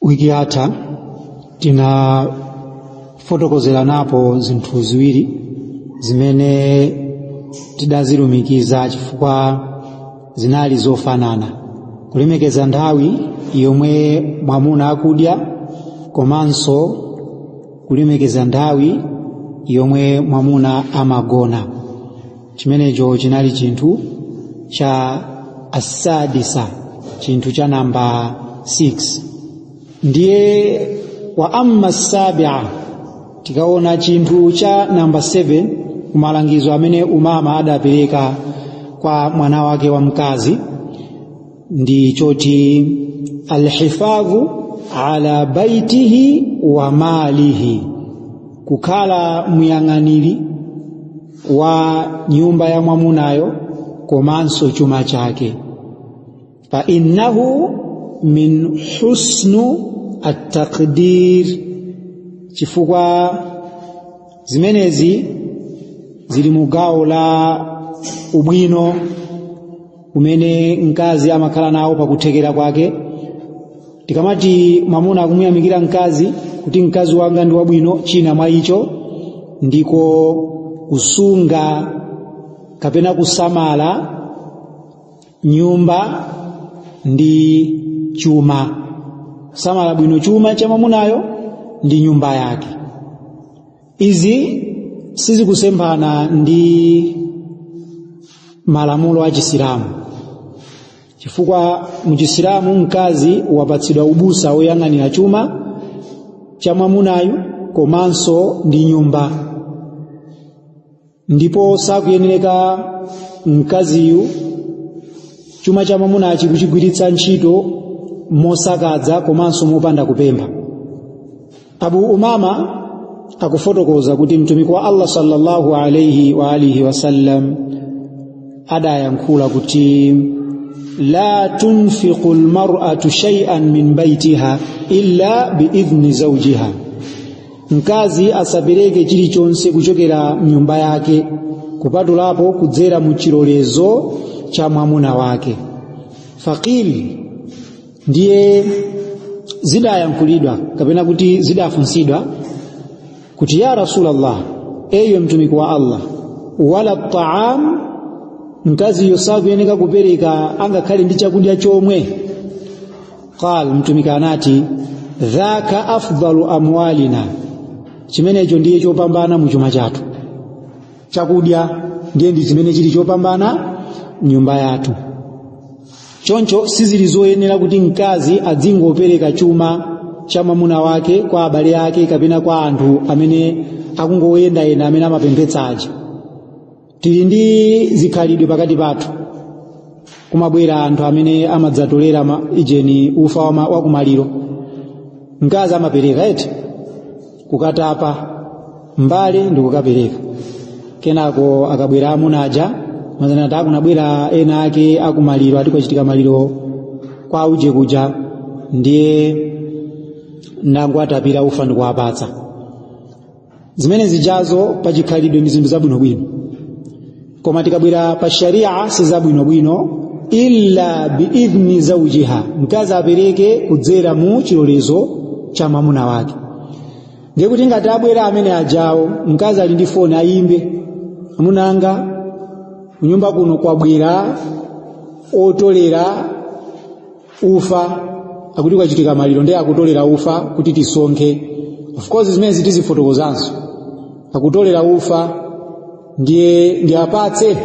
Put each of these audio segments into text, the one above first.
wiki yatha tinafotokozera napo zinthu ziwiri zimene tidazilumikiza chifukwa zinali zofanana: kulemekeza nthawi yomwe mwamuna akudya komanso kulemekeza nthawi yomwe mwamuna amagona. Chimenecho chinali chinthu cha asadisa, chinthu cha namba 6. Ndiye wa amma sabia, tikaona chinthu cha namba 7 kumalangizo amene umama adapereka kwa mwana wake wa mkazi, ndi choti alhifadhu ala baitihi wa malihi, kukhala muyang'aniri wa nyumba ya mwamunayo komanso chuma chake. Fa innahu min husnu at-taqdir, chifukwa zimenezi zili mugawo la ubwino umene mkazi amakhala nawo pakuthekera kwake. Tikamati mwamuna akumuyamikira mkazi kuti mkazi wanga ndi wabwino, china mwa icho ndiko kusunga kapena kusamala nyumba ndi chuma, kusamala bwino chuma cha mwamunayo ndi nyumba yake. Izi sizikusemphana ndi malamulo a Chisilamu, chifukwa mu Chisilamu mkazi wapatsidwa ubusa woyang'anira chuma cha mwamunayo komanso ndi nyumba, ndipo sakuyenereka mkaziyu chuma cha mwamunachi kuchigwiritsa ntchito mosakadza komanso mopanda kupempha. Abu Umama akufotokoza kuti mtumiki wa Allah sallallahu alayhi wa alihi wasallam adayankhula kuti la tunfiqu almar'atu shay'an min baytiha illa biidhni zawjiha, mkazi asapereke chilichonse kuchokera mnyumba yake kupatulapo kudzera mu chilolezo cha mwamuna wake. Faqili, ndiye zidayankhulidwa kapena kuti zidafunsidwa kuti ya Rasulullah, eyo mtumiki wa Allah, wala ta'am, mkazi yosakuyeneka kupereka angakhale ndi chakudya chomwe? Qal, mtumiki anati dhaka afdalu amwalina, chimenecho ndiye chopambana mu chuma chathu. Chakudya ndiye ndi chimene chili chopambana nyumba yathu. Choncho sizilizoyenera kuti mkazi adzingopereka chuma cha mwamuna wake kwa abale ake kapena kwa anthu amene akungoyendayenda amene amapembedzaje. Tili ndi zikhalidwe pakati pathu, kumabwera anthu amene amadzatolera ijeni ufa wa kumaliro, mkazi amapereka eti kukatapa mbale ndi kukapereka. Kenako akabwera amunaja mazana takunabwera ena ake akumaliro, atikochitika maliro kwa uje kuja, ndiye nangu atapira ufa ndikuwapatsa. Zimene zijazo pachikhalidwe ndi zinthu zabwinobwino, koma tikabwera pa sharia si zabwinobwino illa biidhni zawjiha, mkazi apereke kudzera mu chilolezo cha mwamuna wake. Ndiye kuti ngati abwera amene ajawo, mkazi ali ndi foni ayimbe, amunanga kunyumba kuno kwabwera otolera ufa, akuti kwachitika maliro ndiye akutolera ufa kuti tisonkhe. Of course zimene zitizifotokozanso, akutolera ufa ndiye apatse.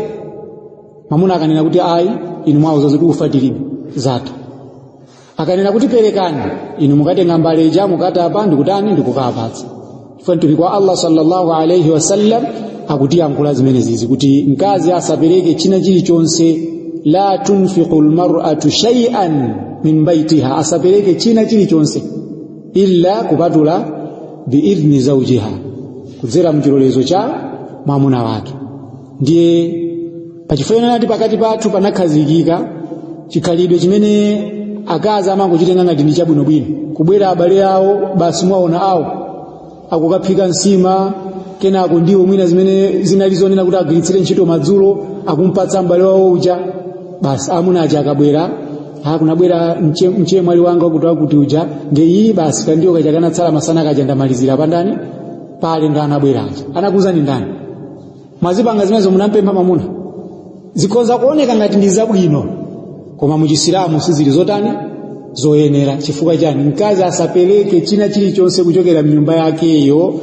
Mwamuna akanena kuti ayi, inu mwauza kuti ufa tilibe zatha. Akanena kuti perekani, inu mukatenga mbaleja mukatapa ndikutani ndikukapatsa. Chifukwa mtumiki wa Allah sallallahu alayhi wasallam akutiyankhula zimene zizi kuti mkazi asapereke china chilichonse. La tunfiqu almar'atu shay'an min baytiha, asapereke china chilichonse illa kupatula biidhni zawjiha, kudzera mchilolezo cha mwamuna wake. Ndiye pachifukwa nati pakati pathu panakhazikika chikhalidwe chimene akazi amangochitenga ngati ndi chabwinobwino, kubwera abale awo basi mwaona awo akukaphika nsima, kenako ndiwo mwina zimene zinalizonena kuti agwiritsire ntchito madzulo akumpatsa mbale wawo uja, basi amuna aja akabwera kunabwera mchemwali wanga kutoa kuti uja ngeyi basi kandiyo kachakana tsala masana kaja ndamalizira pandani pale ndo anabweraje anakuza ni ndani mwazipanga zimenezo munampempha mamuna zikhoza kuoneka ngati ndi zabwino koma muchisilamu sizili zotani zoyenera chifukwa chani mkazi asapeleke china chilichonse kuchokera mnyumba yakeyo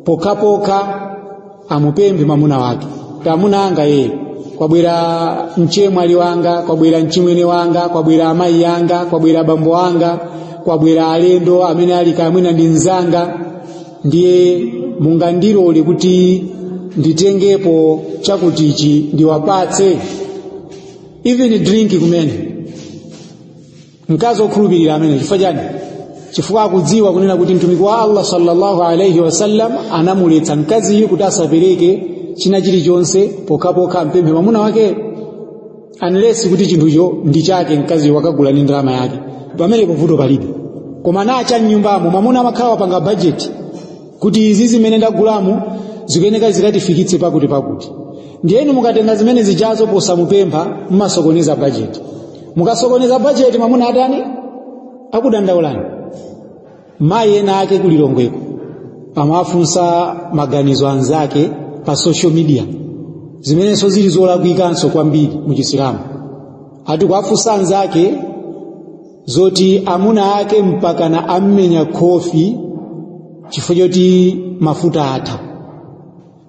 pokapoka amupemphe mamuna wake tamuna anga yeye kwabwera mchemwali wanga kwabwera mchimwene wanga kwabwera amayi yanga kwabwera bambo wanga kwabwera alendo amene ali kamwina ndi nzanga ndiye mungandilole kuti nditengepo chakutichi ndiwapatse even drink kumene mkazi okhulupirira amene chifukwa chani chifukwa akudziwa kunena kuti mtumiki wa Allah sallallahu alayhi wasallam anamuletsa mkaziyo kuti asapereke china chilichonse pokapoka mpemphe mamuna wake unless kuti chinthucho ndi chake mkaziyo wakagula ndi ndalama yake pamene povuto palibe koma nacha mnyumbamo mamuna amakhala wapanga budget kuti izi zimene ndagulamo zikuyeneka zikatifikitse pakuti ndiyeni mukatenga zimene zijazo posamupempha mmasokoneza budget mukasokoneza budget mamuna atani akudandaulani mayi ena ake kulilongweko amafunsa maganizo anzake pa social media zimenenso zili zolakwikanso kwambiri mu Chisilamu ati kwafunsa anzake zoti amuna ake mpaka na ammenya khofi chifukwa choti mafuta atha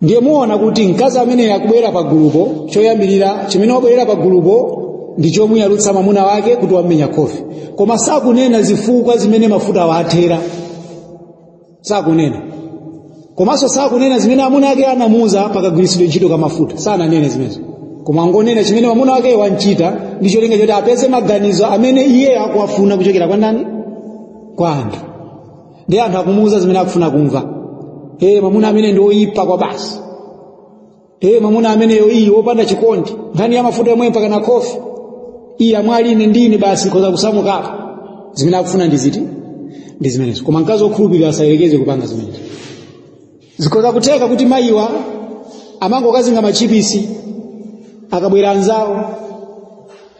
ndiye muona kuti mkazi amene yakubwera pa gulupo choyambirira chimene wabwera pa gulupo ndi chomuyalutsa mamuna wake kuti wammenya khofi koma sakunena zifukwa zimene mafuta wathera sakunena komanso sakunena zimene amuna ake anamuza pakagwiritsidwe ntchito ka mafuta sananene zimenezo koma angonena chimene mamuna wake wanchita ndi cholinga choti apeze maganizo amene iye akuwafuna kuchokera kwa ndani kwa anthu ndi anthu akumuuza zimene akufuna kumva mamuna amene ndi oyipa kwa basi mamuna ameneyo iyi wopanda chikondi nkhani ya mafuta yomwe mpaka na khofi iya mwali ine ndine basi koza kusamukapa zimene akufuna ndi ziti ndi zimenezo koma mkazi okhulupirira asayerekeze kupanga zimenezo zikoza kuteka kuti mayiwa amango kazinga machipisi akabwera anzawo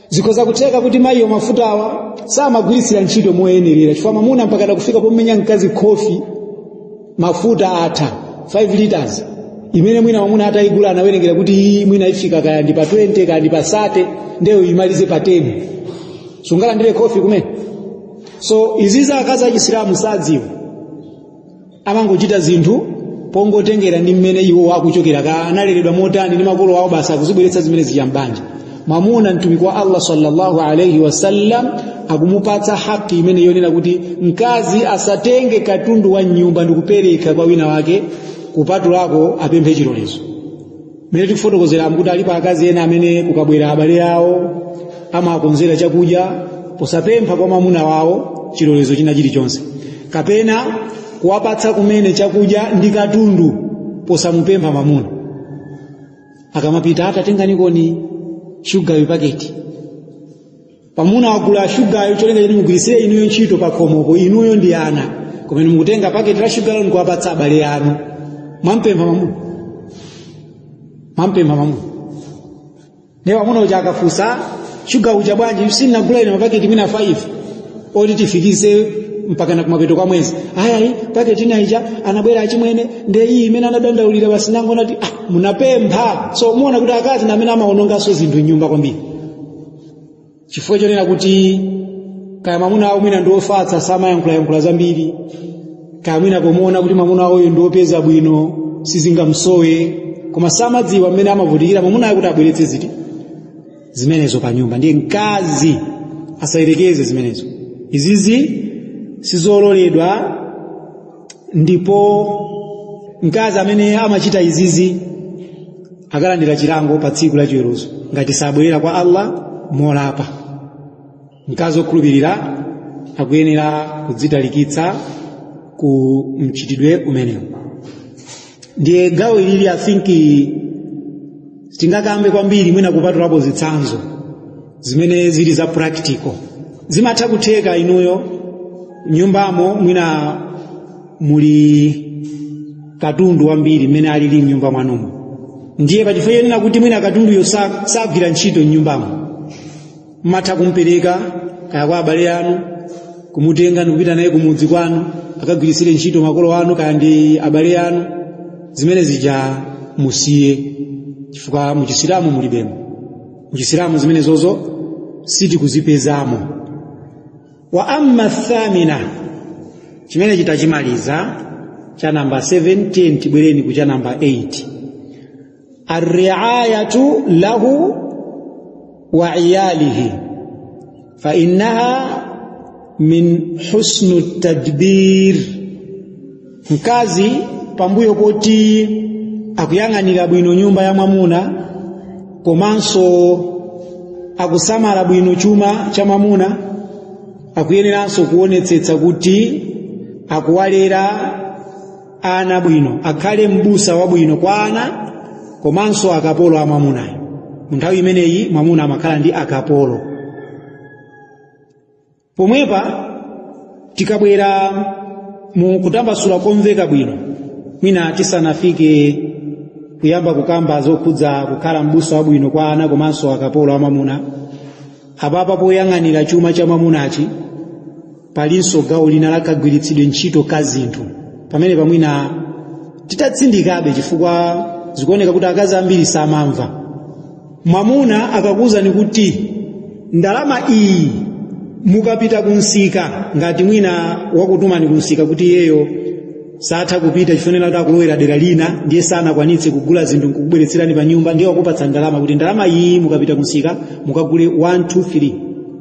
zikoza kuteka kuti mayiwa mafutawa samagwirisira ntchito moyenerera chifukwa mamuna mpaka kufika pomenya mkazi khofi mafuta atha 5 liters imene mwina mamuna atayigula anawerengera kuti mwina ifika kaya ndi pa 20 kaya ndi pa 30 ndeyo imalize pa 10 sungala ndile khofi kumene so iziza akazi a Chisilamu sadziwa amangochita zinthu pongotengera ndi mmene iwo akuchokera ka analeredwa motani ndi makolo awo basi akuzibweretsa zimene ziyambanja mamuna mtumiki wa Allah sallallahu alayhi wasallam akumupatsa haki imene yonena kuti mkazi asatenge katundu wa nyumba ndikupereka kwa wina wake kupatulako apemphe chilolezo mene tikufotokozera kuti alipo akazi ena amene kukabwera abale yawo amakonzera chakudya posapempha kwa mamuna wawo chilolezo china chilichonse kapena kuwapatsa kumene chakudya ndi katundu posamupempha mamuna akamapita atatenganikoni sugar packet pamuna wagula sugar cholenga chini mugwirisire inuyo ntchito pa khomopo inuyo ndi ana komene mukutenga packet la sugar loni kuwapatsa abale anu mwampempha mamuna newa muna uja akafusa sugar uja bwanji usina gula ina mapaketi mina 5 oti tifikise mpaka na kumapeto kwa mwezi ayayi paketi ina ija anabwera achimwene nde iyi imene anadandaulira basi nango nati munapempha so muona kuti akazi na amene amaononganso zinthu nyumba kwambiri chifukwa chonena kuti kaya mamuna awo mwina ndiofatsa samayankhula zambiri kaya mwina pomuona kuti mamuna awoyo ndiopeza bwino sizingamsowe koma samadziwa mmene amavutikira mamuna ayo kuti abweretse ziti zimenezo pa nyumba ndiye mkazi asayerekeze zimenezo izizi sizololedwa ndipo mkazi amene amachita izizi akalandira chilango pa tsiku la chiweruzo ngati sabwerera kwa Allah molapa mkazi okhulupirira akuyenera kudzitalikitsa ku mchitidwe umenewu ndiye gawo ilili I think tingakambe kwambiri mwina kupatulapo zitsanzo zimene zili za practical zimatha kutheka inuyo nyumbamo mwina muli katundu wambiri mmene alili mnyumba mwanumo ndiye pachifukwa chonena kuti mwina katundu yo sagwira ntchito nyumbamo matha kumpereka kaya kwa abale anu, kumutenga ndikupita naye kumudzi kwanu akagwirisire ntchito makolo anu kaya ndi abale anu, zimene zija musiye, chifukwa mu Chisilamu mulibemo. Mu Chisilamu zimene zozo sitikuzipezamo. Wa amma thamina, chimene chitachimaliza cha namba 17 tibwereni ku cha namba 8. Ar-ri'ayatu lahu wa iyalihi fa innaha min husnu tadbir. Mkazi pambuyo poti akuyang'anira bwino nyumba ya mwamuna, komanso akusamala bwino chuma cha mwamuna, akuyeneranso kuonetsetsa kuti akuwalera ana bwino, akhale mbusa wabwino kwa ana, komanso akapolo a mwamuna. Munthawi imeneyi mwamuna amakhala ndi akapolo. Pomwepa tikabwera mu kutambasula komveka bwino, mwina tisanafike kuyamba kukamba zokhudza kukhala mbusa wabwino kwa ana komanso akapolo a mwamuna, apapa poyang'anira chuma cha mwamunachi palinso gawo lina lakagwiritsidwe ntchito ka zinthu. Pamene pamwina titatsindikabe chifukwa zikuoneka kuti akazi ambiri samamva. Mwamuna akakuwuzani kuti ndalama iyi mukapita kunsika, ngati mwina wakutumani kunsika kuti iyeyo satha kupita chifonera kuti akulowera dera lina, ndiye sanakwanitse kugula zinthu nkubweretserani pa nyumba, ndiye wakupatsa ndalama kuti ndalama iyi mukapita kunsika mukagule 1 2 3,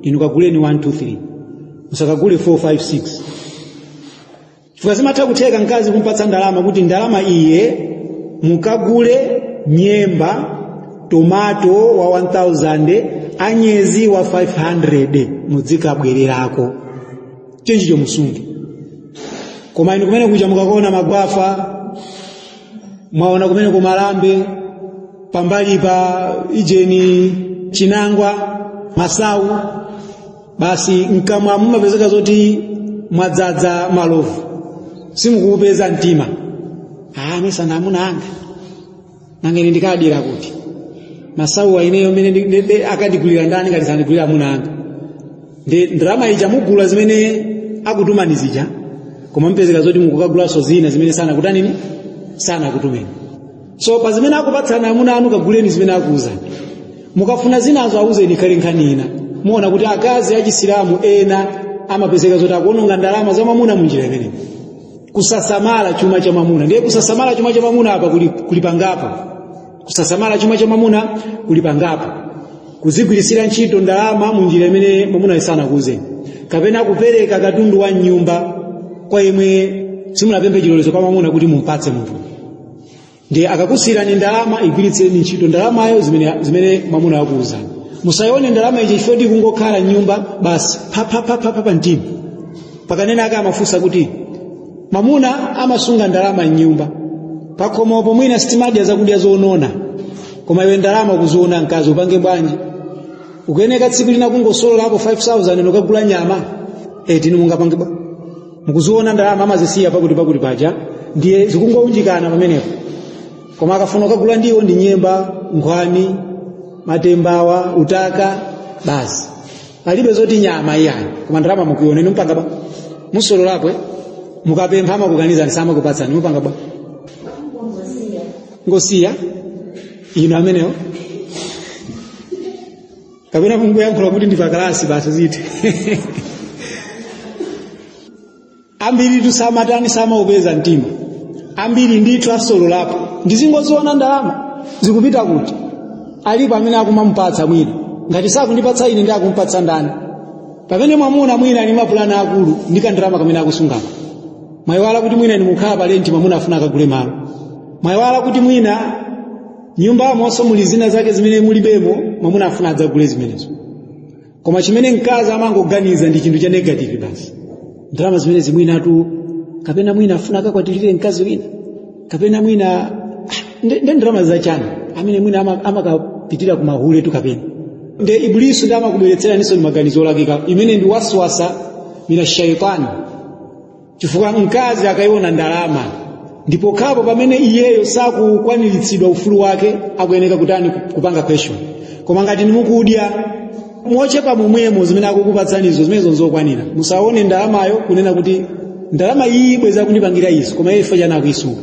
inu kaguleni 1 2 3, musakagule 4 5 6. Chifukwa zimatha kutheka mkazi kumpatsa ndalama kuti ndalama iye mukagule nyemba, tomato wa 1000, anyezi wa 500, mudzikabwererako chenjicho musungi. Koma inu kumene kuja mukakona magwafa, mwaona kumene kumalambe, pambali pa ijeni chinangwa, masawu, basi mkamwa mumapezeka zoti mwadzaza malovu, simukupeza mtima. Mesa namuna anga nangene ndikadira kuti masawu aineyo mene akadigulira ndani ngati sandigulira amuna anga. Ndi ndalama ija mugula zimene akutumani zija, koma mpezeka zoti mukukagulaso zina zimene sana kutanini sana kutumeni. So pa zimene akupatsana amuna anu kaguleni zimene akuuzani. Mukafuna zinazo auzeni kale nkhani ina. Muona kuti akazi a Chisilamu ena amapezeka zoti akuononga ndalama za mwamuna munjira imene. Kusasamala chuma cha mwamuna. Ndiye kusasamala chuma cha mwamuna hapa kulipangapo. Kusasamala chuma cha mwamuna kulipangapo. Kuzigwirisira ntchito ndalama munjira imene mwamuna sana kuuzeni. Kapena kupereka katundu wa nyumba kwa imwe simunapempe chilolezo kwa mwamuna kuti mumpatse munthu. Ndiye akakusirani ndalama igwiritseni ntchito ndalamayo zimene mwamuna akuuzani. Musayone ndalama ije chifukwa ndi kungokhala nyumba basi pa mtima. Pakanena aka amafunsa kuti mwamuna amasunga ndalama nyumba, pakhomopo mwina sitimadi zakudya zonona, koma iwe ndalama kuziona mkazi upange bwanji. Ukuyeneka tsiku lina kungosolola hapo 5000 nokagula nyama, tinu mungapange bwa mukuziona ndalama amazisiya pakuti paja, ndiye zikungounjikana pamenepo. Koma akafuna kugula ndiwo ndi nyemba, nkhwani, matembawa, utaka, basi palibe zoti nyama iyani, koma ndalama mukuiona inu mpanga bwa musololapo mukapempha amakukaniza nsama kupatsani mupanga bwa ngosiya ino ameneyo. Kapena Mungu yankhula kuti ndipakalasi basi ziti. Ambiri tusamatani sama upeza mtima. Ambiri ndithu asololapo. Ndizingoziona ndalama zikupita kuti alipo amene akumampatsa mwina. Ngati sakundipatsa ine ndi akumpatsa ndani. Pamene mwamuna mwina ali mapulana akulu ndikandalama kamene akusungako. Mwayiwala kuti mwina ni mukhala palenti mwamuna afuna akagule malo. Mwayiwala kuti mwina nyumba monso muli zina zake zimene mulibemo mwamuna afuna adzagule zimenezo. Koma chimene mkazi amangoganiza ndi chinthu cha negative basi. Ndalama zimene zimwinatu kapena mwina afuna akakwatirire mkazi wina, kapena mwina ndi ndalama zachana amene mwina amakapitira kumahule tu kapena. Nde Iblisu ndama kubweretsera niso maganizo olakika imene ndi waswasa mina shaitani. Chifukwa mkazi akaiona ndalama ndipo kapo pamene iyeyo sakukwaniritsidwa ufulu wake akuyeneka kutani kupanga question. Koma ngati nimukudya mochepa momwemo zimene akukupatsanizo zimenezo nzokwanira. Musaone ndalamayo kunena kuti ndalama iyi ibweza kundipangira izo koma iye ife chana akuisunga.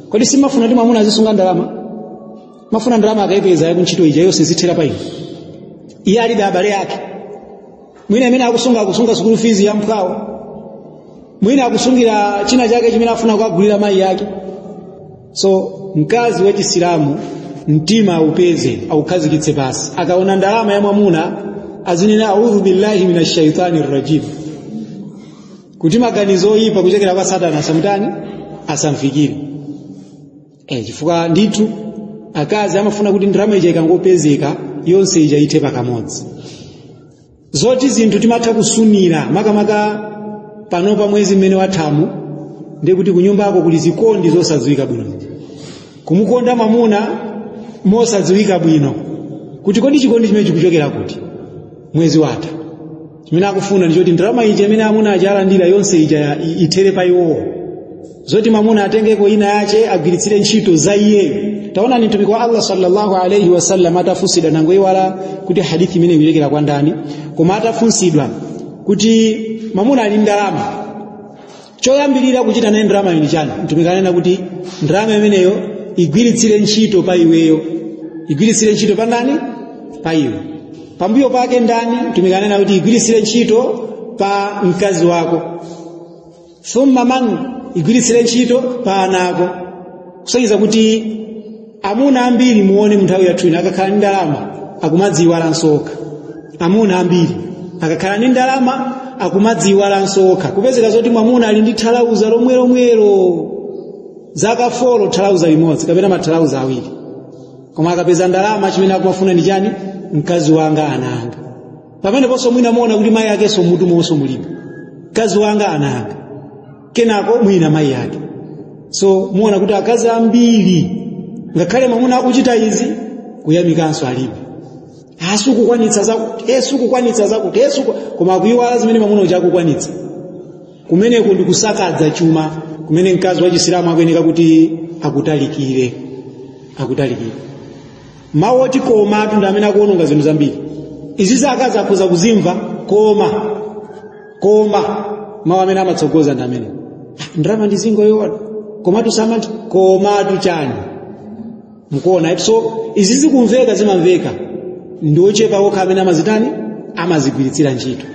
Kodi simafuna kuti mwamuna azisunga ndalama? Mafuna ndalama akaipeza yakuntchito ija yonse zithera pa ino. Iye alibe abale yake. Mwina amene akusunga school fees ya mphawo. Mwina akusungira china chake chimene afuna kukagulira mayi yake. So mkazi wa Chisilamu mtima aupeze aukhazikitse pasi. Akaona ndalama ya mwamuna azinena a'udhu billahi minash shaitani rrajim. Kuti maganizo oyipa kuchokera kwa Satana samtani asamfikire. Chifukwa ndithu akazi amafuna kuti ndalama ija ikangopezeka yonse ija ite pakamodzi. Zoti zinthu timatha kusunira makamaka panopa mwezi mmene wathamu ndi kuti kunyumba yako kuli zikondi zosadziwika bwino. Kumukonda mwamuna mosadziwika bwino. Kuti kodi chikondi chimene chikuchokera kuti mwezi watha. Chimene akufuna ndi choti ndalama ija imene amuna ajalandira yonse ija itere pa iwowo. Zoti mwamuna atengeko ina yache agwiritsire ntchito za iyeyo. Taona ni mtumiki wa Allah sallallahu alayhi wasallam atafunsidwa nango iwala kuti hadithi imene ilekera kwa ndani, koma atafunsidwa kuti mwamuna ali ndalama choyambirira kuchita naye ndalama ndi chani. Mtumiki anena kuti ndalama imeneyo igwiritsire ntchito pa iweyo. Igwiritsire ntchito pa ndani? Pa iwe. Pambuyo pake ndani? Mtumiki anena kuti igwiritsire ntchito pa mkazi wako. Thumma man, igwiritsire ntchito pa anako. Kusonyeza kuti amuna ambiri muone munthawi yathu ino akakhala ndi ndalama akumadziwala nsoka. Amuna ambiri akakhala ndi ndalama akumadziwala nsoka. Kupezeka zoti mwamuna ali ndi thalauza lomwelomwelo zaka 4 thalauza limodzi kapena mathalauza awiri. Koma akapeza ndalama chimene akumafuna ndi chani? Mkazi wanga ananga. Pamene ponso mwina muona kuti mayi akenso mutu monso mulibe. Mkazi wanga ananga. Kenako mwina mayi yake. So muona kuti akazi ambiri ngakhale mwamuna akuchita izi kuyamikanso alibe. Asukukwanitsa zakuti koma akuyiwala zimene mwamuna uja akukwanitsa. Kumeneko ndi kusakadza chuma kumene mkazi wa Chisilamu akuyeneka kuti akutalikire. Mawu oti koma atu ndi amene akuononga zinthu zambiri. Izi zakazi akhoza kuzimva koma mawu amene amatsogoza ndi amene. Ndalama ndi zingo yoona komatu samati komatu chani. Mukuona so izi zikumveka zimamveka ndi ochepa okha amene amazitani amazigwiritsira ntchito.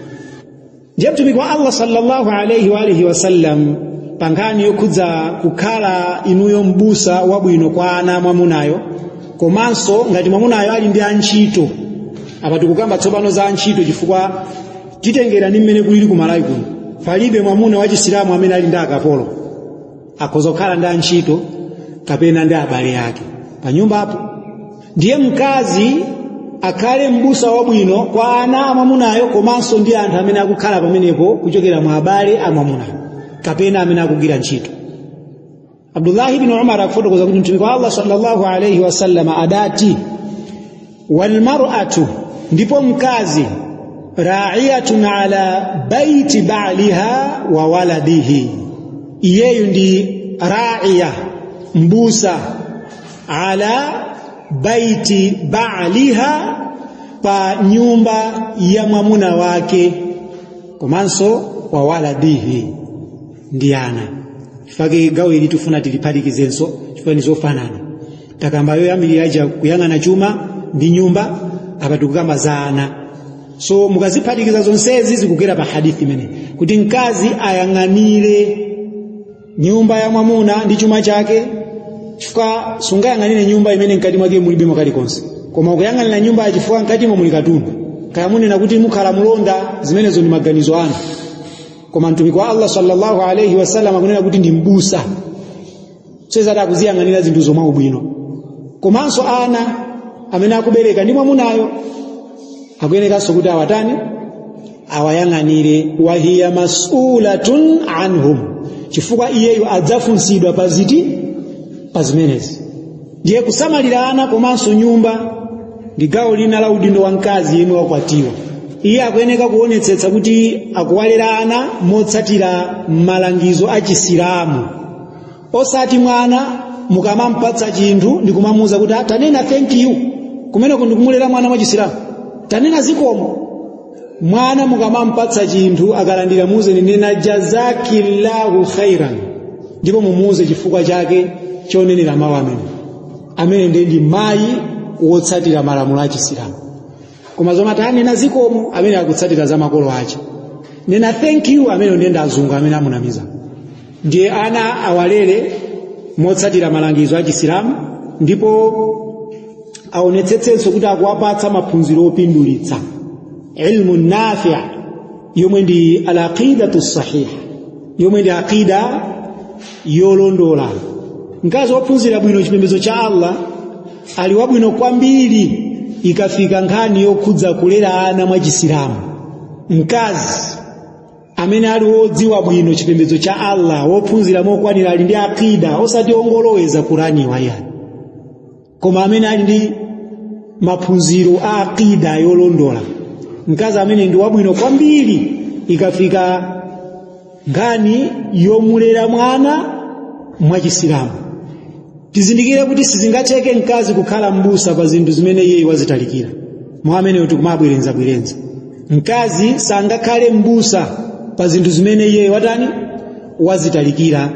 Ndiye mtumiki wa Allah sallallahu alayhi wa alihi wasallam pangani yokhudza kukhala inuyo mbusa wabwino kwa ana mwamunayo, komanso ngati mwamunayo ali ndi antchito. Apa tikukamba tsopano za antchito chifukwa titengera ndi mmene kulili ku Malawi kuno. Palibe mwamuna wa Chisilamu amene ali ndi akapolo. Akhoza kukhala ndi antchito kapena ndi abale yake pa nyumba apo. Ndiye mkazi akhale mbusa wabwino kwa ana amwamunayo komanso ndi anthu amene akukhala pamenepo kuchokera mwa abale amwamunayo kapena amene akugwira ntchito. Abdullah ibn Umar akufotokoza kuti mtumiki wa Allah sallallahu alayhi wasallam adati wal mar'atu, ndipo mkazi ra'iyatun ala baiti ba'liha wa waladihi, iyeyo ndi ra'iya mbusa ala baiti ba'liha pa nyumba ya mwamuna wake komanso wa waladihi ndi ana. Chifake gawo ili tufuna tiliphatikizenso chifukwa ni zofanana. Takamba yoyambirira ija kuyang'ana chuma ndi nyumba, apa tikukamba za ana. So mukaziphatikiza zonsezi zikugera pa hadithi imene kuti mkazi ayang'anire nyumba ya mwamuna ndi chuma chake. Chifukwa sungayang'anire nyumba imene mkati mwake mulibemo kalikonse, koma ukuyang'anira nyumba ya chifukwa mkatimo muli katundu. Kaya munena kuti mukhala mulonda, zimenezo ndi maganizo anu. Koma mtumiki wa Allah sallallahu alayhi wasallam akunena kuti ndi mbusa. Seza takuziyang'anira zinthu zomwe ubwino. Komanso ana amene akubereka ndi mwamunayo akuyenekanso kuti awatani awayang'anire. Wa hiya mas'ulatun anhum, chifukwa iyeyo adzafunsidwa pa zimenezi. Ndiye kusamalira ana komanso nyumba ndi gawo lina la udindo wa mkazi yemwe wakwatiwa. Iye akuyeneka kuonetsetsa kuti akuwalera ana motsatira malangizo a Chisilamu. Osati mwana mukamampatsa chinthu ndi kumamuza kuti tanena thank you, kumeneko ndi kumulera mwana wa Chisilamu. Tanena zikomo, mwana mukamampatsa chinthu akalandira muze nena jazakillahu khairan, ndipo mumuze chifukwa chake chonenera mawu amene ndi mayi wotsatira malamulo a Chisilamu. Koma zomwe tanena zikomo amene akutsatira za makolo ache, nena thank you amene ndi azungu amene amunamiza. Ndiye ana awalere motsatira malangizo a Chisilamu, ndipo aonetsetsenso kuti akuwapatsa maphunziro opindulitsa, ilmu nafi' yomwe ndi al-aqidatu sahih, yomwe ndi aqida yolondola. Mkazi wophunzira bwino chipembedzo cha Allah ali wabwino kwambiri ikafika nkhani yokhudza kulera ana mwa Chisilamu. Mkazi amene ali wodziwa bwino chipembedzo cha Allah, wophunzira mokwanira, ali ndi aqida osati ongoloweza Qur'ani wayani, koma amene ali ndi maphunziro a aqida yolondola, mkazi amene ndi wabwino kwambiri ikafika nkhani yomulera mwana mwa Chisilamu. Tizindikire kuti sizingatheke mkazi kukhala mbusa pa zinthu zimene iye wazitalikira. Mwa amene tikumabwerenza. Mkazi sangakhale mbusa pa zinthu zimene iye wazitalikira.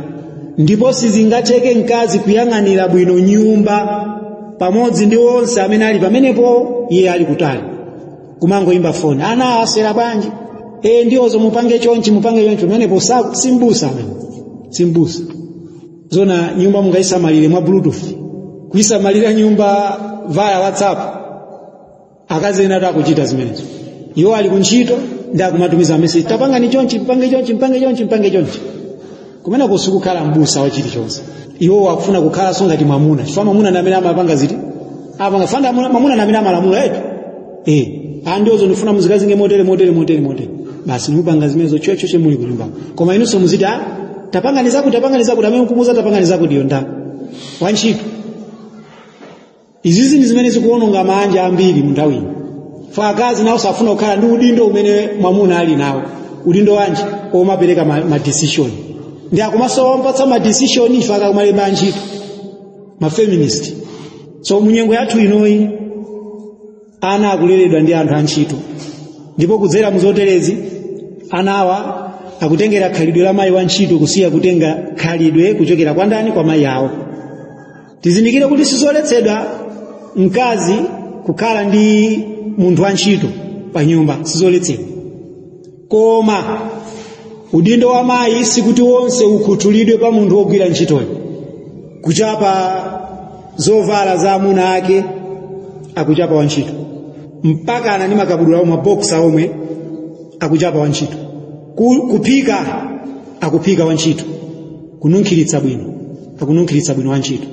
Ndipo sizingatheke mkazi kuyang'anira bwino nyumba pamodzi ndi onse amene ali pamenepo iye ali kutali. Kumangoyimba foni, ana asera bwanji, ndiozo mupange chonchi pamenepo simbusa amene. Simbusa. Zona nyumba mungaisamalire mwa bluetooth, kuisamalira nyumba via WhatsApp, akazi ena takuchita zimenezo. Iwo ali kunchito ndakumatumiza message, tapanga ni chonchi, mpange chonchi. Kumena kusukukhala mbusa wa chilichonse. Iwo wakufuna kukhala songa ti mwamuna. Chifukwa mwamuna na amene amapanga ziti? Apanga fanda mwamuna na amene amalamula etu. Andiozo ndifuna muzikazinge motere. Basi mupanga zimenezo chochoche muli kunyumba. Koma inunso muziti tapanga nizaku amene ukumuza tapanga nizaku ndiyo nda wanchito. Izizi ndi zimene zikuononga manja ambiri mnthawi. Fa akazi nawo safuna kukhala ndi udindo umene mwamuna ali nawo. Udindo wanji omapereka ma decision. Ndi akumaso ompatsa ma decision ifaka kumalemba anchito. Ma feminist. So munyengo yathu inoyi ana akuleredwa ndi anthu anchito. Ndipo kudzera muzoterezi anawa akutengera khalidwe la mayi wanchito kusiya kutenga khalidwe kuchokera kwa ndani, kwa mayi yawo. Tizindikire kuti sizoletsedwa mkazi kukhala ndi munthu wanchito pa nyumba, sizoletsedwa. Koma udindo wa mayi sikuti wonse ukhuthulidwe pa munthu wogwira ntchitoyo. Kuchapa zovala za amuna ake akuchapa wanchito, mpaka ana ndi makabudula omwe boxa omwe akuchapa wanchito. Kupika akupika wanchito, kununkhiritsa bwino akununkhiritsa bwino wanchito,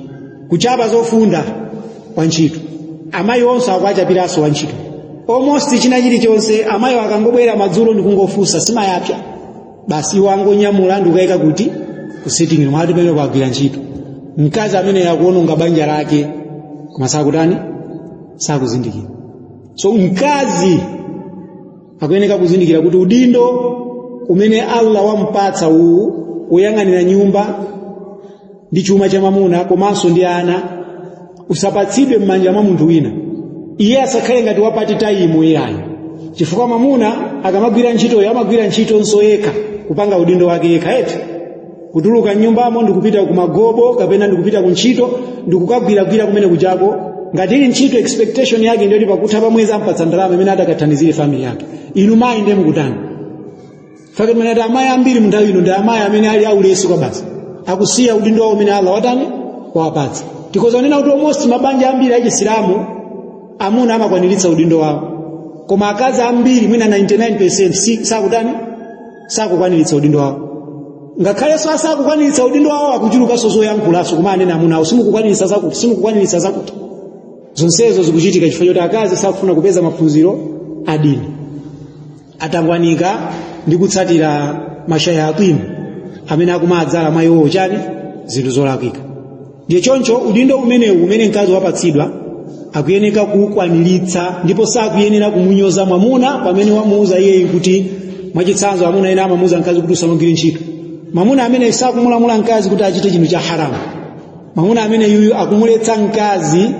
kuchapa zofunda wanchito. Amayi onse akuachapiraso wanchito. Almost china chilichonse amayi akangobwera madzulo ndikungofusa simayapya, basi wangonyamula ndikuyika kuti ku sitting room ati pamene kwagwira ntchito. Mkazi amene yakuononga banja lake koma sakuzindikira. So mkazi akuyeneka kuzindikira kuti udindo umene Allah wampatsa uyang'anira nyumba ndi chuma cha mamuna komanso ndi ana usapatsidwe m'manja mwa munthu wina. Iye asakhale ngati wapati time iyayo, chifukwa mamuna akamagwira ntchitoyo amagwira ntchitonso yekha kupanga udindo wake yekha. Kutuluka nyumbamo ndikupita kumagobo kapena ndikupita kuntchito ndikukagwira kumene kuchako, ngati ili ntchito expectation yake ndio pakutha pamwezi ampatsa ndalama imene atakathandizire family yake. Inu mayi ndiye mukutani. Fake mene amayi ambiri munthawi ino ndi amayi amene ali aulesi kwa basi, akusiya udindo wawo umene Allah wawapatsa. Tikoza nena kuti almost mabanja ambiri a Chisilamu amuna amakwaniritsa udindo wawo, koma akazi ambiri mwina 99% sakukwaniritsa udindo wawo. Ngakhale sakukwaniritsa udindo wawo akuchulukanso zoyankhulaso kumene anena amuna awo simukukwaniritsa zakuti. Zonsezo zikuchitika chifukwa choti akazi sakufuna kupeza maphunziro a dini, atangwanika ndi kutsatira mashayatini amene akumadzala mwa iwo zinthu zolakwika. Ndiye choncho udindo umenewu umene mkazi wapatsidwa akuyeneka kukwaniritsa, ndipo sakuyenera kumunyoza mwamuna pamene wamuuza iye kuti mwachitsanzo amuna ena amamuuza mkazi kuti usamugwire ntchito. Mwamuna amene sakumulamula mkazi kuti achite chinthu cha haramu. Mwamuna amene yuyu akumuletsa mkazi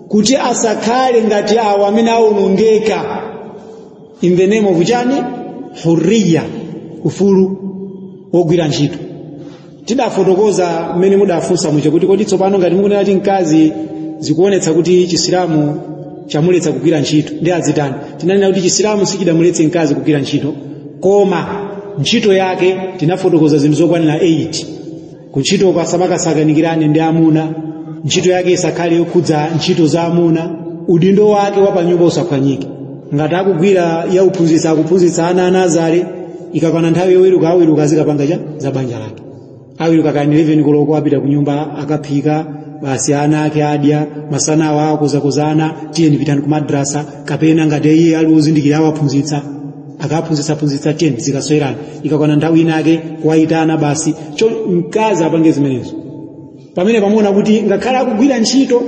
kuti asakhale ngati awo amene awonongeka in the name of chani hurriya, ufulu wogwira ntchito. Tidafotokoza mmene mudafunsa mucho kuti kodi tsopano ngati mukunena kuti mkazi zikuonetsa kuti chisilamu chamuletsa kugwira ntchito ndi azitani, tinanena kuti chisilamu sichidamuletse mkazi kugwira ntchito, koma ntchito yake tinafotokoza zinthu zokwanira 8. Kuntchito kwasamakasakanikirane ndi amuna, ntchito yake isakhale yokhudza ntchito za amuna, udindo wake wa panyumba usaphwanyike. Ngati akugwira ya uphunzitsa akuphunzitsa ana anazale, ikakwana nthawi yoweruka aweruka azikapanga za banja lake. Aweruka kani 11 koloko apita kunyumba akaphika, basi ana ake adya, masana awa akuzakozana, tiyeni pitani ku madrasa, kapena ngati iye ali uzindikira awaphunzitsa akaphunzitsa tiyeni zikasoyerana. Ikakwana nthawi inake kuwayitana basi. Mkazi apange zimenezo. Pamene pamuona kuti ngakhala akugwira ntchito,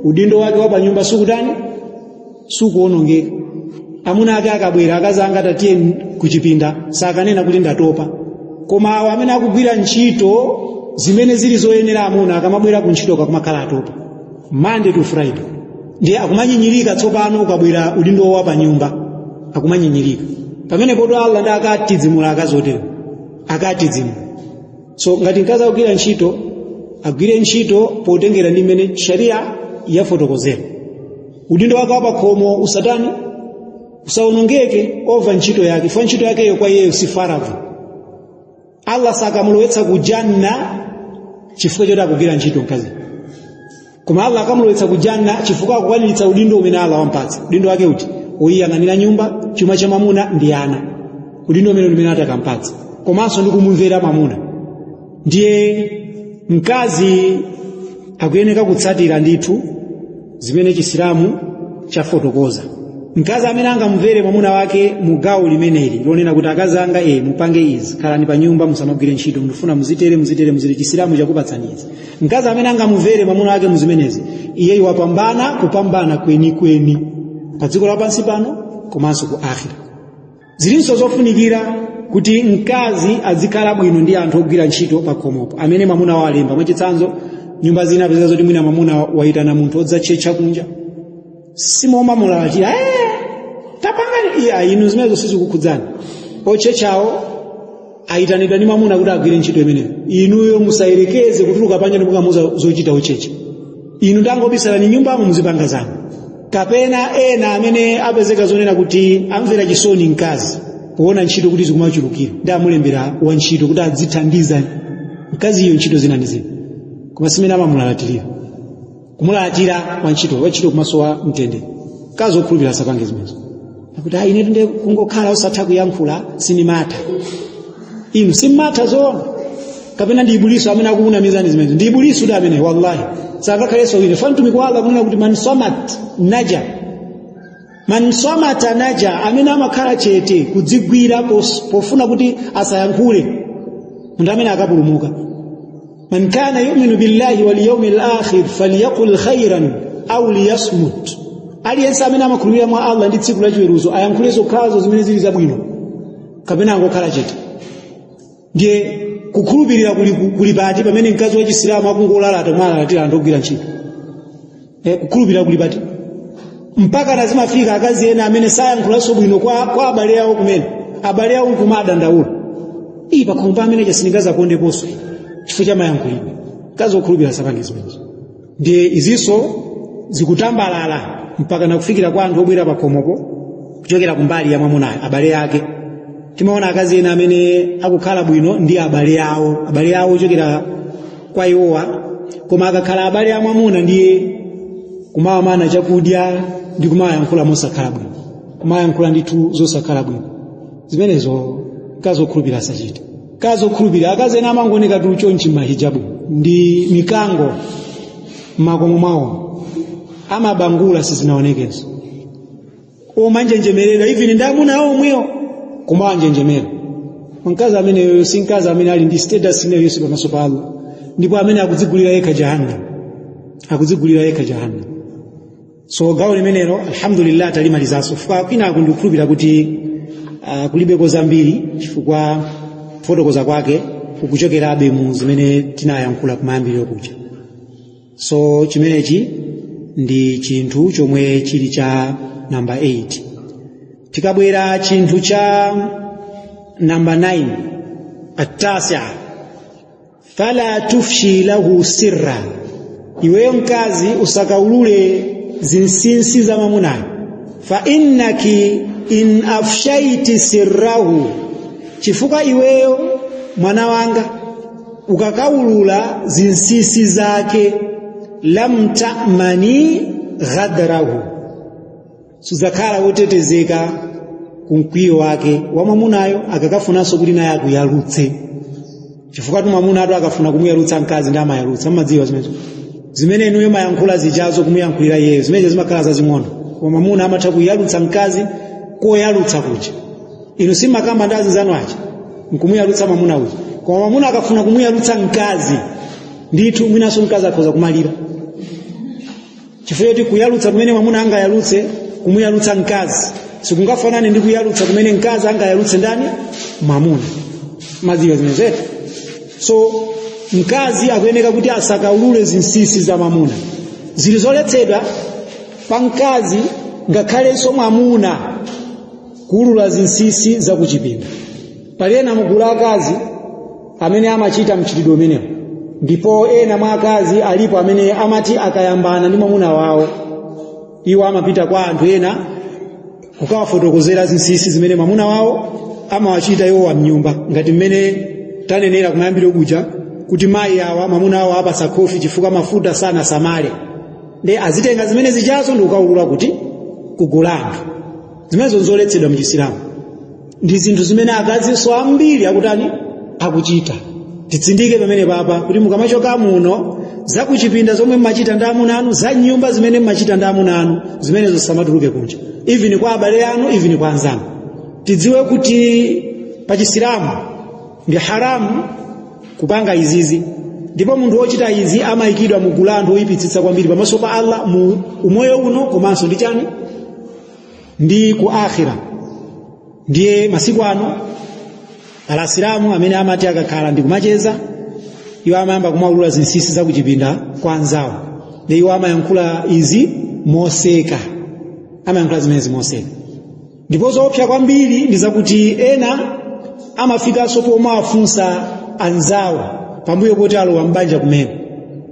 udindo wake wa panyumba sukutani sukuonongeka. Amuna ake akabwera akazanga tatiyeni kuchipinda, sakanena kuti ndatopa. Koma awo amene akugwira ntchito zimene zili zoyenera amuna akamabwera ku ntchito kakumakhala atopa Monday to Friday, ndiye akumanyinyirika tsopano ukabwera udindo wa panyumba akumanyinyirika. Pamene poto Allah ndi akatizimula akazotero akatizimula. So ngati mkazi akugwira ntchito agwire ntchito potengera ndi mmene sharia yafotokozera. Udindo wake wa pakhomo usatani usaonongeke over ntchito yake, fa ntchito yake kwa yeye usifaravu. Allah sakamulowetsa ku janna chifukwa choti akugwira ntchito mkazi, koma Allah akamulowetsa ku janna chifukwa akukwaniritsa udindo umene Allah wampatsa. Udindo wake uti uyang'anira nyumba, chuma cha mamuna ndi ana, udindo umene atakampatsa, komanso ndi kumumvera mamuna. Ndiye mkazi akuyeneka kutsatira ndithu zimene chisilamu chafotokoza. Mkazi amene angamvere mamuna wake mugawo limeneli lonena kuti akazanga mupange izi, khalani pa nyumba musamagwire ntchito, mufuna muzitere chisilamu chakupatsani izi. Mkazi amene angamvere mamuna wake muzimenezi, iyeyo wapambana kupambana kweni pa dziko lapansi pano komanso ku akhira. Zilinso zofunikira kuti mkazi azikhala bwino ndi anthu ogwira ntchito pa khomopo amene mamuna walemba. Mwachitsanzo nyumba zina peza zoti mwina mamuna waitana munthu odzachecha kunja, simomamula ati tapangani inu zimenezo sizikukhudzani. Ochechawo aitanidwa ndi mamuna kuti agwire ntchito imeneyo. Inuyo musayerekeze kutuluka panja ndipo mukamuza zochita ochecha. Inu ndangobisalani nyumbamo muzipanga zanu. Kapena ena amene apezeka zonena kuti amvera chisoni mkazi kuona ntchito kuti zikumachulukira, ndi amulembera wa ntchito kuti adzithandiza mkazi iyo ntchito zina ndi zina, koma simene amamulalatira kumulatira wa ntchito kumasowa mtendere. Mkazi okhulupirira sapange zimenezo kuti ine ndi kungokhala osatha kuyankhula sinimata. Inu simata zoona, kapena ndi ibuliso amene akumunamizani zimenezo. Ndi ibuliso ndi amene wallahi sakakhalenso wina. Fantumiki wa Allah kunena kuti man samata naja, amene amakhala chete kudzigwira pofuna kuti asayankhule, munthu amene akapulumuka. Man kana yu'minu billahi wal yawmil akhir falyaqul khairan aw liyasmut. Aliyense amene amakhulupirira mwa Allah ndi tsiku la chiweruzo ayankhule zokhazo zimene zili zabwino, kapena angokhala chete. Ndiye kukhulupirira kuli pati pamene mkazi wa Chisilamu akungolalata mwalatira anthu ogwira ntchito. Kukhulupirira kuli pati mpaka lazimafika akazi ena amene sayankhulanso bwino kwa abale awo kumene abale awo kumadandaula. Pakhompa amene chasiningaza kuondeponso chifukwa cha mayankhulidwe. Mkazi wokhulupirira sapange zimenezo. Ndiye izinso zikutambalala mpaka nakufikira kwa anthu obwera pakhomopo kuchokera kumbali ya mwamunayo, abale ake. Timaona akazi ena amene akukhala bwino ndi abale awo ochokera kwa iwowa, koma akakhala abale a mwamuna ndiye kumawamana chakudya ndi kumayankhula mosakhala bwino, kumayankhula ndithu zosakhala bwino. Zimenezo mkazi wokhulupirira asachite. Mkazi wokhulupirira akazi ena amangooneka chonchi mahijabu ndi mikango m'makomo mwawo, amabangula sizinaonekenso, omanjenjemerera even ndi amuna omwewo kumawanjenjemera. Mkazi amene si mkazi amene ali ndi status ineyo pamaso pa Allah, ndipo amene akudzigulira yekha jahannam. So gawo limenelo alhamdulillah talimalizanso, chifukwa kwina akundikhulupirira kuti kulibeko zambiri chifukwa fotokoza kwake kukuchokerabe mu zimene tinayankhula kumayambiriro kuja. So chimenechi ndi chinthu chomwe chili cha number 8. tikabwera chinthu cha namba 9 at-tasi'a fala tufshi lahu sirra, iweyo mkazi usakaulule zinsinsi za mamunayo. Fa innaki in afshaiti sirrahu, chifuka iweyo mwana wanga ukakaulula zinsinsi zake, lam ta'mani ghadrahu, suzakhala wotetezeka kumkwiyo wake wa mamunayo akakafunanso kuti naye akuyalutse. Chifukwa tu mamuna atu akafuna kumuyalutsa mkazi ndi amayalutsa. Madziwa zimene inuyo mayankhula zichazo kumuyankhulira yeyo zimene zimakhala zazing'ono, koma mamuna amatha kuyalutsa mkazi koyalutsa kuja. Inu simakamba ndi azinzanu aja nkumuyalutsa mamuna uja, koma mamuna akafuna kumuyalutsa mkazi ndithu mwinanso mkazi akhoza kumalira. Chifukwa kuti kuyalutsa kumene mamuna angayalutse kumuyalutsa mkazi sikungafanane ndi kuyalutsa kumene mkazi angayalutse ndani mamuna. Madziwa zimenezo. So mkazi akuyeneka kuti asakaulule zinsinsi za mamuna. Zilizoletsedwa pa mkazi ngakhalenso mamuna kuulula zinsinsi za kuchipinda. Palena mugula akazi amene amachita mchitidwe umenewo, ndipo ena mwa akazi alipo amene amati akayambana ndi mamuna wawo iwo amapita kwa anthu ena kukawafotokozera zinsinsi zimene mamuna wawo amawachita iwo wa mnyumba, ngati mmene tanenera kumayambiro kuja kuti mayi awa mamuna awo apasa khofi chifukwa mafuta sana samale, ndi azitenga zimene zichazo ndi kukaulula kuti kugula anthu. Zimenezo nzoletsedwa m'Isilamu, ndi zinthu zimene akazinso ambiri akutani akuchita. Titsindike pamene papa kuti mukamachoka muno za kuchipinda zomwe mmachita ndi amuna anu, za nyumba zimene mmachita ndi amuna anu, zimenezo samatuluke kunja, even kwa abale anu, even kwa anzanu. Tidziwe kuti pa Chisilamu ndi haramu kupanga izizi, ndipo munthu wochita izi amayikidwa mu gulu la anthu oyipitsitsa kwambiri pamaso pa Allah mu umoyo uno komanso ndi chani ndi ku akhira. Ndiye masiku ano alasilamu amene amati akakhala ndi kumacheza iwo amayamba kumaulula zinsinsi za kuchipinda kwa anzawo, ndi iwo amayankhula izi moseka, amayankhula zimenezi moseka. Ndipo zoopsa kwambiri ndi zakuti ena amafikanso pomwe afunsa anzawo pambuyo poti alowa mbanja kumene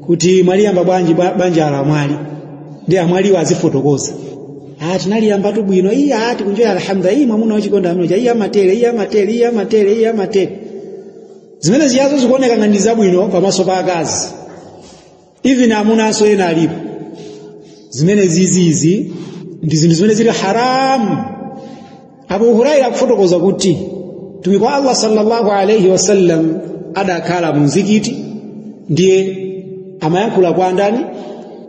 kuti mwaliyamba bwanji banja ala mwali, ndi amwaliwo azifotokoza tinaliyamba tu bwino, ati kunjoya alhamdulillah, mwamuna wachikonda amene iya matere. Zimene ziyazo zikuoneka ngati zabwino pamaso pa akazi, even amunanso ena alipo. Zimene zizizi ndi zinthu zimene zili haramu. Abu Huraira kufotokoza kuti mtumiki wa Allah sallallahu alayhi wasallam adakhala mu mzikiti, ndiye amayankhula kwa ndani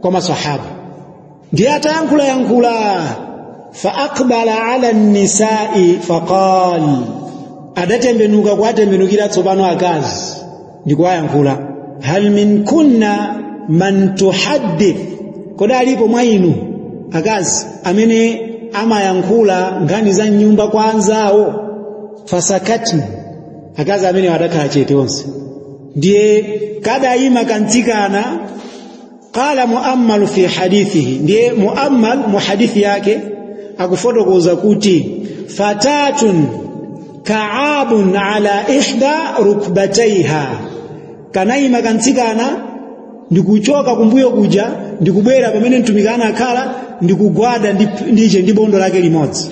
kwa maswahaba, ndiye atayankhula fa aqbala ala an-nisa'i faqal, adatembenuka kwatembenukira tsopano akazi ndikuwayankhula, hal min kunna man tuhaddith, koda alipo mwa inu akazi amene amayankhula ngani za nyumba kwa anzawo. Fasakati, akazi amene wadakhala chete onse, ndiye kadayima kantsikana. Qala muammal fi hadithihi, ndiye muammal mu hadithi yake akufotokoza kuti fatatun ka'abun ala ihda rukbatayha, kanayima kantsikana ndikuchoka kumbuyo kuja ndikubwera pamene mtumiki akhala ndikugwada ndije ndi bondo lake limodzi.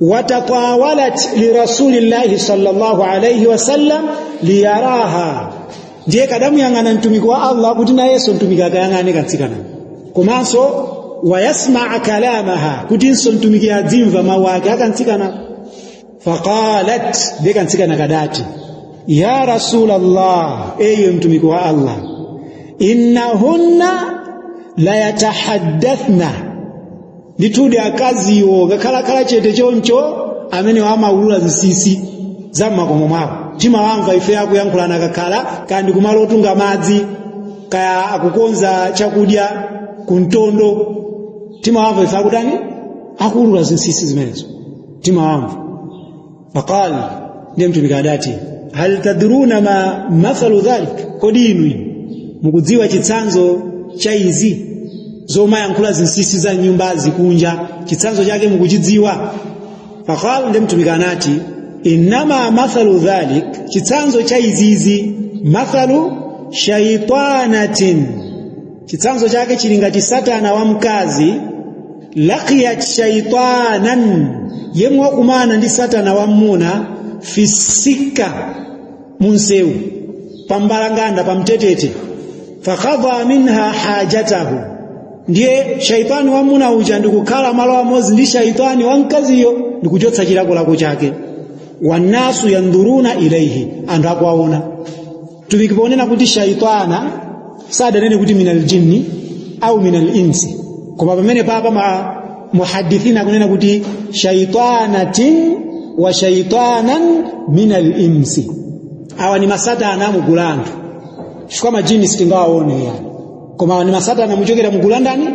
Watatawalat li rasulillahi sallallahu alayhi wasallam liyaraha, ndiye kadamuyang'ana mtumiki wa Allah kuti na Yesu mtumiki akayang'ane kantsikana, komanso wayasma'a kalamaha, kutinso mtumiki adzimva mawu ake akantsikana. Faqalat, ndiye kantsikana kadati, ya rasulallah, ewe mtumiki wa Allah, innahunna la yatahaddathna, nditude akaziwo ngakhalakhala chete choncho amene amaulula zinsinsi za makomo mwawo. Timawamva ife akuyankhulana akakhala kandi kumalo otunga madzi, kaya akukonza chakudya kuntondo, timawamva ife akutani akuulula zinsinsi zimenezo, timawamva. Faqal, ndiye mtumiki adati, hal tadruna ma mathalu dhalik, kodi inu mukudziwa chitsanzo cha izi zomayankhula zinsinsi za nyumba zikunja, chitsanzo chake mukuchidziwa? faqala ndemtumikanati innama mathalu dhalik chitsanzo cha izizi mathalu shaytanatin chitsanzo chake chili ngati satana wa mkazi laqiyat shaytanan yemwe kumana ndi satana wa mmuna fisika munsewu pambalanganda pamtetete fakhadha minha hajatahu ndiye shaytani wa mmuna uja ndikukhala malo amodzi ndi shaytani wa mkaziyo ndikuchotsa chilakolako chake wanasu yandhuruna ilaihi anthu akuwaona tulikiponena kuti shaytana sadanene kuti minal jinni au minal insi koma pamene papa muhadithina kunena kuti shaytanatin wa shaytanan minal insi awa ni masatana mugula anthu chifukwa majini sitingawaone yani koma ni masatana muchokera mugula ndani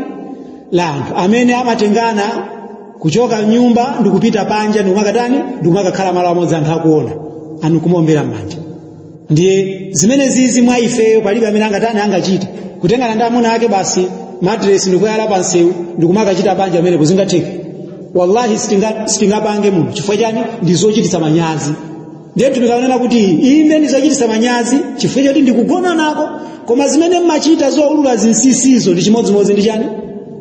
la anthu amene amatengana kuchoka nyumba ndikupita panja ndikumakatani ndikumakakhala malo amodzi anthu akuona anu kumombera m'manja ndiye zimene zizi mwa ifeyo palibe amene angatani angachita kutengana ndi amuna ake basi madress ndikuyala pansewu ndikumakachita panja amene kuzingatheka wallahi sitingapange munthu chifukwa chani ndizochititsa manyazi ndiye tumikanena kuti ine ndizochititsa manyazi chifukwa choti ndikugona nako koma zimene mmachita zoulula zinsisizo ndi chimodzimodzi ndi chani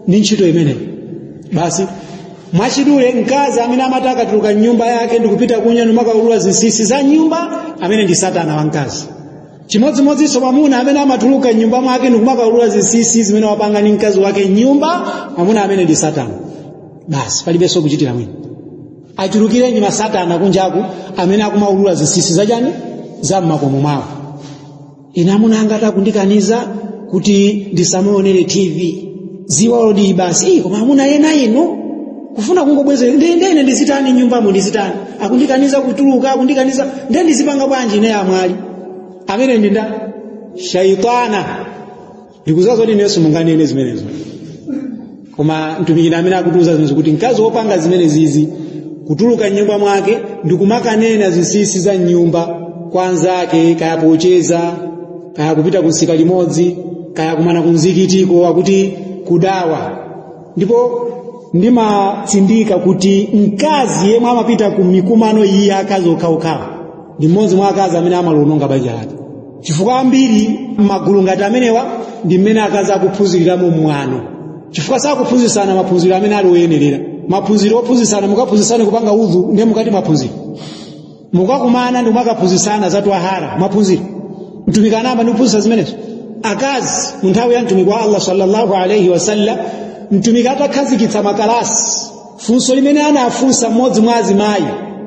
ndi ntchito imeneyo basi mwachidule mkazi amene amataka tuluka nyumba yake ndikupita kunya ndimakaulula zinsisi za nyumba amene ndi satana wa mkazi chimodzimodzinso mwamuna amene amatuluka nyumba mwake ndikumakaulula zinsisi zimene wapanga ni mkazi wake nyumba mwamuna amene ndi satana basi palibenso kuchitira mwini achulukirenyi masatana kunjaku amene akumaulula zinsisi za chani za mmakomo mwawo ine amuna angata kundikaniza kuti ndisamaonere TV ziwalodi basi koma amuna yena ino kufuna kungobweze ndene ndizitani nyumbamo ndizitani akundikaniza kutuluka akundikaniza ndizipanga bwanji ine amwali amene ndinda shaytana ndikuzazo ndi neso munganene zimenezo koma mtumikina amene akutuza zimenezo kuti mkazi wopanga zimene zizi kutuluka nyumba mwake ndikumakanena zinsisi za nyumba kwanzake kaya pocheza kaya kupita kusika limodzi kaya kumana kunzikitiko akuti kudawa ndipo ndimatsindika kuti mkazi yemwe amapita ku mikumano iyi akazi okhaokhawa ndi mmodzi mwa akazi amene amalononga banja lake chifukwa ambiri magulu ngati amenewa ndi mmene akazi akuphunziriramo mwano chifukwa sakuphunzitsana maphunziro amene ali oyenerera maphunziro ophunzitsana mukaphunzitsane kupanga udhu ndiye mukati maphunziro mukakumana ndi mukakaphunzitsana za twahara maphunziro mtumikanamba ndi kuphunzitsa zimenezo akazi munthawi ya mtumiki wa Allah sallallahu alayhi wasallam mtumiki atakhazikitsa makalasi funso limene anafunsa mmodzi mwa azimayi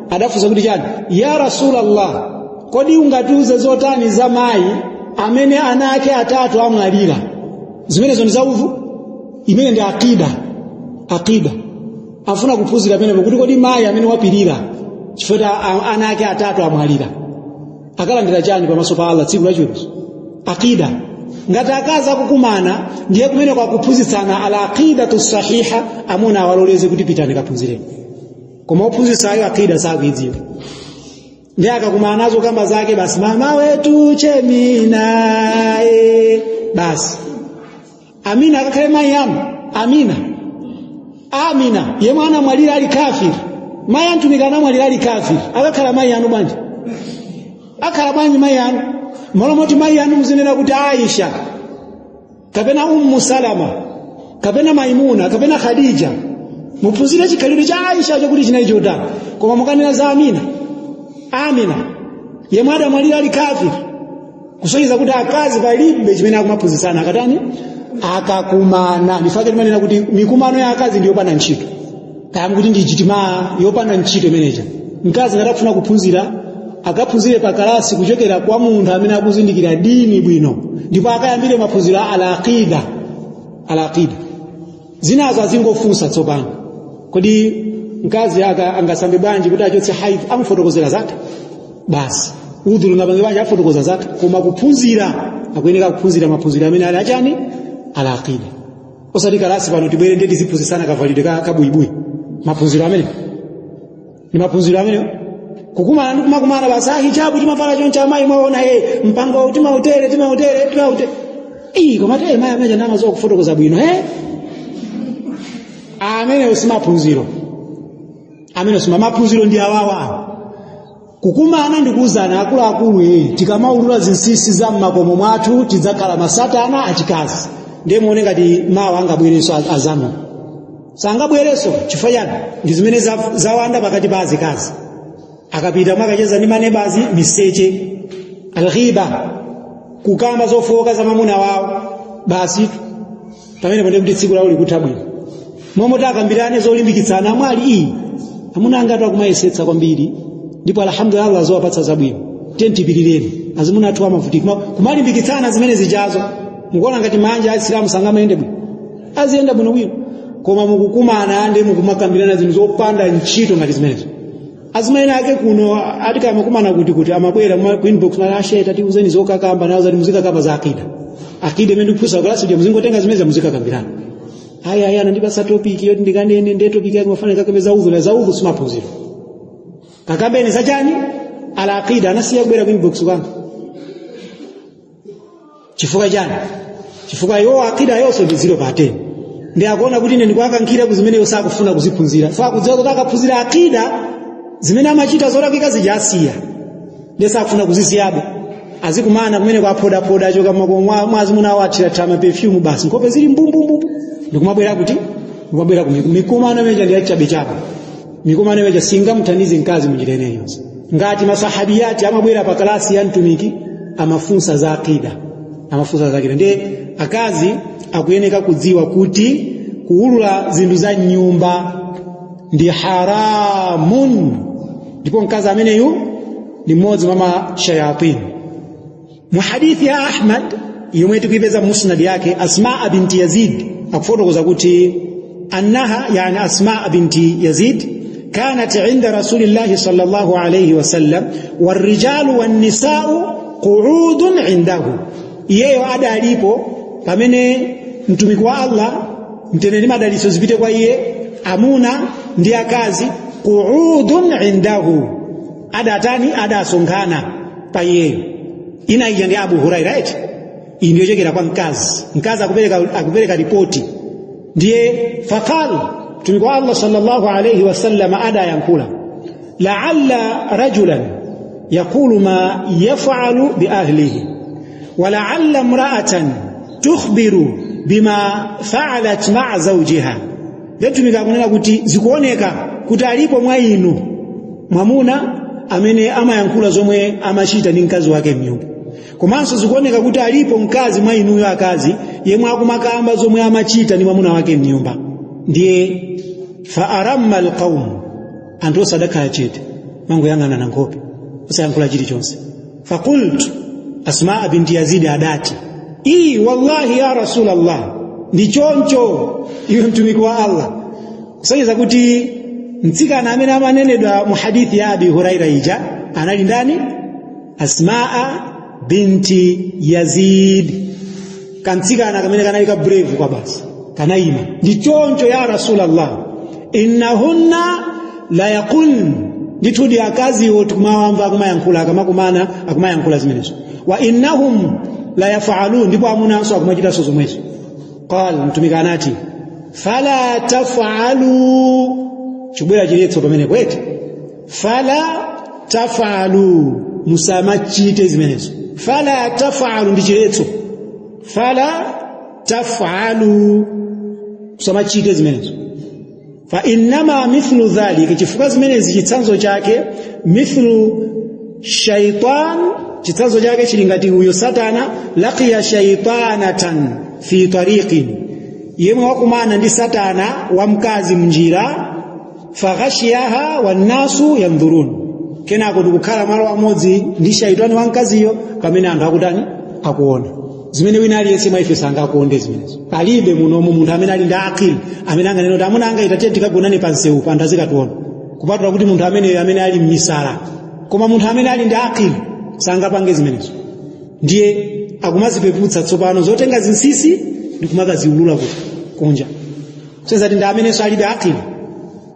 adafunsa kuti chani ya Rasulullah kodi ungatiuze zotani za mayi amene ana ake atatu amwalira zimenezo ndi zaudhu imene ndi aqida afuna kuphunzira pamenepo kuti kodi mayi amene wapirira chifukwa ana ake atatu amwalira akalandira chani pamaso pa Allah tsiku lachiweruzo aqida ngati akazi akukumana ndiye kumene kwa kuphunzitsana ala aqidatu sahiha amuna awaloleze kuti pitani kaphunzireni koma ophunzitsayo aqida sakuidziwa ndiye akakumana nazo kamba zake basi mama wetu chemina basi amina akakhale mayi yanu amina ye mwana mwalira ali kafiri mayi antumikana mwalira ali kafiri akakhala mayi yanu bwanji akhala bwanji mayi yanu molomoti mayi yanu muzinena kuti Aisha kapena Ummu Salama kapena Maimuna kapena Khadija muphunzire chikhalidwe cha Aisha chokuti chinali chotani koma mukanena za Amina ye mwana mwalira ali kafiri kusonyeza kuti akazi palibe chimene akumaphunzitsana akatani akakumana ndifake timanena kuti mikumano ya akazi ndiyo pana ntchito kaya kuti ndi chitima yopanda ntchito imeneja mkazi ngatakufuna kuphunzira akaphunzire pakalasi kuchokera kwa munthu amene akuzindikira dini bwino ndipo akayambire maphunziro ala aqida zinazo azingofunsa tsopano kodi mkazi angasambe bwanji kuti achotse haidh amfotokozera zake basi udhulu ngapange bwanji afotokoza zake koma kuphunzira akuyenera kuphunzira maphunziro amene ali achani ala aqida osati kalasi pano tibwere ndeti ziphunzitsana kavalidwe kabuibui maphunziro amene ni maphunziro amene kukumana ndi kumakumana basa hijabu timavala choncha mayi mwaona mpango utimautere koma mayi amene ndama zo kufotokoza bwino amene usimaphunziro amene sima maphunziro ndi awawa kukumana ndi kuuzana akuluakulu tikamaulula zinsinsi za mmakomo mwathu tidzakhala masatana achikazi ndiye muone ngati mawa angabwerenso azanu sangabwerenso chifukwa chani ndi zimene zawanda pakati pa azikazi akapita mwakacheza ndi manebazi miseche alghiba kukamba zofoka za mamuna wawo basi pamene pande kuti tsiku lawo likutha bwino momwe takambirane zolimbikitsana mwali amuna angati akumayesetsa kwambiri ndipo alhamdulillah zowapatsa zabwino tentipirireni azimuna athu amavutika kumalimbikitsana zimene zijazo mukuona ngati manja aisilamu sangamayende bwino aziyenda bwino koma mukukumana ndi mukumakambirana zinthu zopanda ntchito ngati zimenezo azimaina ake kuno atika amakumana kuti amabwera ku inbox na asheta tiuzeni zokakamba nazo zati muzikakamba za akida imene ndikufusa kalasi kuti muzingotenga zimene za muzikakambirana aya ndipasa topic yoti ndikanene ndi topic yake mafana kakebe za udhu na za udhu simaphunziro kakambeni za chani ala akida anasiya kubwera ku inbox kwanga chifukwa chani chifukwa yo akida yonse ndi 0 ndi akuona kuti ine ndikuakankhira kuzimene yosakufuna kuziphunzira sakudziwa kuti akaphunzira akida zimene amachita zolakika zijasiya ndesafuna kuzisiyabe azikumana kumene kwa poda achoka makomwa mwazimuna wathira tama perfume basi nkope zili mbumbumbu ndikumabwera kuti ndikumabwera mikumana meja ndi achabe chapa mikumana meja singa mtanize nkazi mujirene yonse ngati masahabiyati amabwera pa kalasi ya mtumiki amafunsa za akida ndiye akazi akuyeneka kudziwa kuti kuulula zinthu za nyumba ndi haramun ndipo mkazi ameneyu ni mmodzi mwa shayatin mu hadithi ya Ahmad yomwe tikuyipeza musnad yake Asma binti Yazid akufotokoza kuti annaha yani Asma binti Yazid كانت عند رسول الله صلى الله عليه وسلم والرجال والنساء قعود عنده yeye ada alipo pamene mtumiki wa Allah mteneni madaliso zipite kwa iye amuna ndi akazi qu'udun indahu ada asongana pa yeye ina ija ndi Abu Hurairah right ndio chekera kwa mkazi akupeleka ripoti ndiye faqal mtumiki wa Allah sallallahu alayhi wasallam ada yankula la'alla rajulan yaqulu ma yaf'alu bi ahlihi ولعل امرأة تخبر بما فعلت مع زوجها letumika kunena kuti zikuoneka kuti alipo mwa inu mwamuna amene amayankhula zomwe amachita ndi mkazi wake mnyumba komanso zikuoneka kuti alipo mkazi mwa inuyo akazi yemwe akumakamba zomwe amachita ndi mwamuna wake mnyumba ndiye fa aramma alqaum anthu osadakhala chete mangoyang'ana na nkhope osayankhula chilichonse faqultu Asma binti Yazid adati wallahi ya Rasulullah ndi choncho iwe mtumiki wa Allah kusonyeza kuti mtsikana amene amanenedwa mu hadithi ya Abi Hurairah ija anali ndani Asma binti Yazid kamtsikana kamene kanalika brave kwa basi kanaima ndi choncho ya Rasulullah innahunna la yaqul nditudi akazi wote kumawamba akumayankhula akumayankhula zimenezo wa innahum la yaf'alun ndipo amunanso akumachita zomwezo qala mtumika anati fala taf'alu chibwera chiletso pamene kwete fala taf'alu musamachite zimenezo fala taf'alu ndi chiletso fala taf'alu musamachite zimenezo fa innama mithlu dhalika chifukwa zimenezi chitsanzo chake mithlu shaytan chitsanzo chake chili ngati uyo satana laqiya shaytanatan fi tariqin yemwe wakumana ndi satana wa mkazi mnjira faghashiyaha wannasu yanzurun kenako ndikukhala malo amodzi ndi shaytani wa mkaziyo pamene anthu akutani akuona zimene wina aliyense mwa ife sangakuonde zimenezo palibe munomu munthu amene ali ndi akili amene anganena kuti amuna anga itatie tikagonane pansewu pandazikationa kupatula kuti munthu amene ali mmisala koma munthu amene ali ndi akili sangapange zimenezo ndiye akumazipeputsa tsopano zotenga zinsisi ndikumakaziulula kunja kusenzati ndi amenenso alibe akili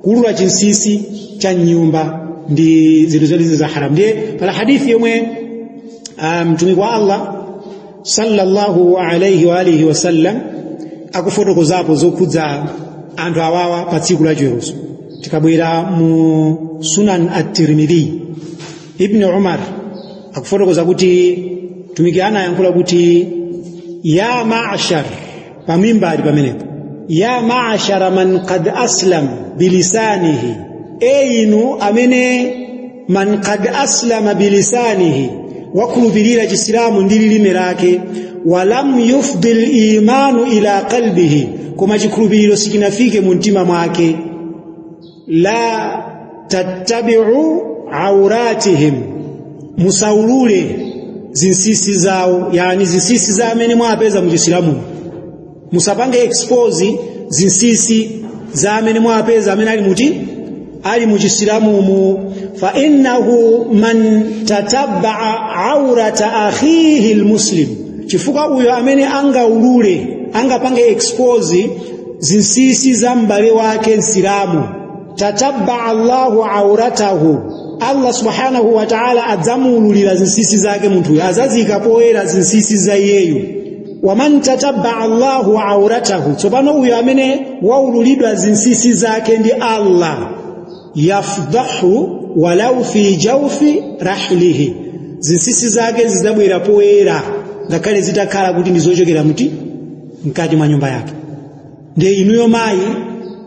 kuulula chinsisi cha nyumba ndi zinthu zolizi za haram ndiye pala hadithi yomwe mtumiki wa Allah sallallahu alayhi wa alihi wasallam akufotokozapo zokhudza anthu awawa pa tsiku la chiweruzo tikabwera mu Sunan at-Tirmidhi Ibn Umar akufotokoza kuti tumiki anayankhula kuti ya ma'ashar pamimbari pamenepo ya ma'ashara man qad aslam bilisanihi inu amene man qad aslama bilisanihi wakulupirira chisilamu ndi lilime lake walam yufdil imanu ila qalbihi koma chikhulupiriro sikinafike mu mtima mwake la tattabi'u auratihim musaulule zinsisi zawo yani zinsisi za amene mwapeza mu chisilamu musapange expose zinsisi za amene mwapeza amene ali mu chisilamu mu fa innahu man tatabba'a aurata akhihi almuslim chifuka uyo amene angaulule angapange expose zinsisi za mbale wake msilamu tatabba'a Allahu auratahu Allah subhanahu wa ta'ala adzamululira zinsisi zake munthu azazika poera zinsisi za iyeyo waman tatabba'a Allahu auratahu tsopano uyo amene waululidwa zinsisi zake ndi Allah yafdahu walau fi jawfi rahlihi zinsisi zake zizabwera poera ngakhale zitakhala kuti ndizochokera mkati mwa nyumba yake ndiye inuyo mayi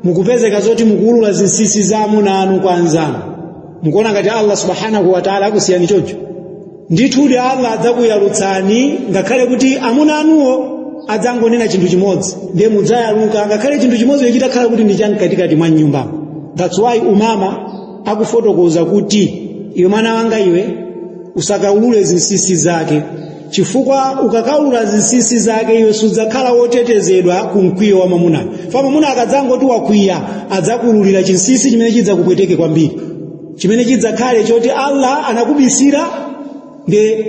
mukupezeka zoti mukuulula zinsisi za amuna anu kwa anzanu mukuona ngati Allah subhanahu wa ta'ala akusiyani chocho ndithu Allah adzakuyalutsani ngakhale kuti amuna anuwo adzangonena chinthu chimodzi ndiye mudzayaluka ngakhale chinthu chimodzi chitakhala kuti ndi chamkatikati mwa nyumba. That's why umama akufotokoza kuti iwe mwana wanga iwe usakaulule zinsisi zake chifukwa ukakaulula zinsisi zake iwe sudzakhala wotetezedwa kumkwiyo wa mamuna fa mamuna akadzangoti wakwiya adzakululira chinsisi chimene chidzakupweteke kwambiri chimene chidzakhale choti Allah anakubisira nde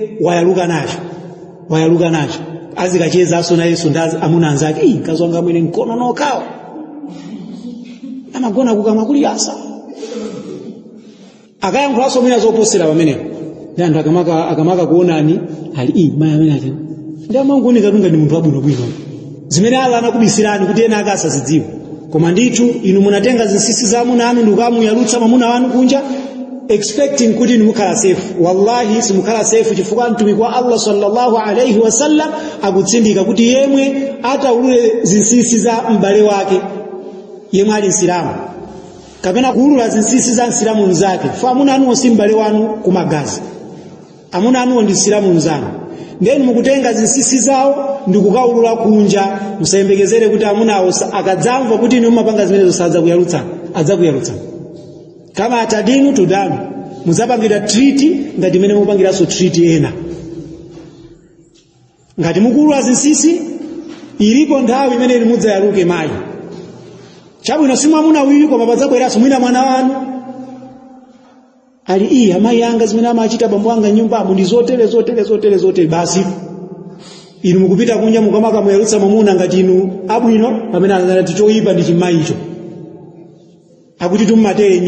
wayaluka nacho azikachezanso na Yesu ndazi amuna anzake mkazi wanga mwene mkono nokawa amagona kukamwa kuli asa akayankhulaso mwina zoposera pamenepo ndi anthu akamaka kuonani ali maya amene ati ndi amangoni katunga ndi munthu wabwino bwino zimene Allah anakubisirani kuti ena akasazidziwa koma ndithu inu munatenga zinsisi za amuna anu ndikamuyalutsa mamuna wanu kunja expecting kuti inu mukhala safe wallahi simukhala safe chifukwa mtumiki wa Allah sallallahu alayhi wasallam akutsindika kuti yemwe ataulule zinsisi za mbale wake yemwe ali Islamu kapena kuulula zinsisi za Islamu mzake fa amuna anu si mbale wanu kumagazi amuna anu ndi Islamu mzanu ndeni mukutenga zinsisi zawo ndikukaulula kunja musayembekezere kuti amuna awo akadzamva kuti inu mumapanga zimene sadza kuyalutsa adzakuyalutsa kama atadinu tudanu muzapangira treaty ngati mene mupangiranso treaty ena ngati mukulula zinsisi ilipo nthawi imene mudzayaluke mayi chabwino simwa amuna awiri koma padzabweranso mwina mwana wanu ali amayi anga zimene amachita bambo anga nyumbamo ndi zotere basi inu mukupita kunja mukamaka muyalutsa mamuna ngati inu abwino pamene anati choyipa ndi chimayi icho akuti tummatere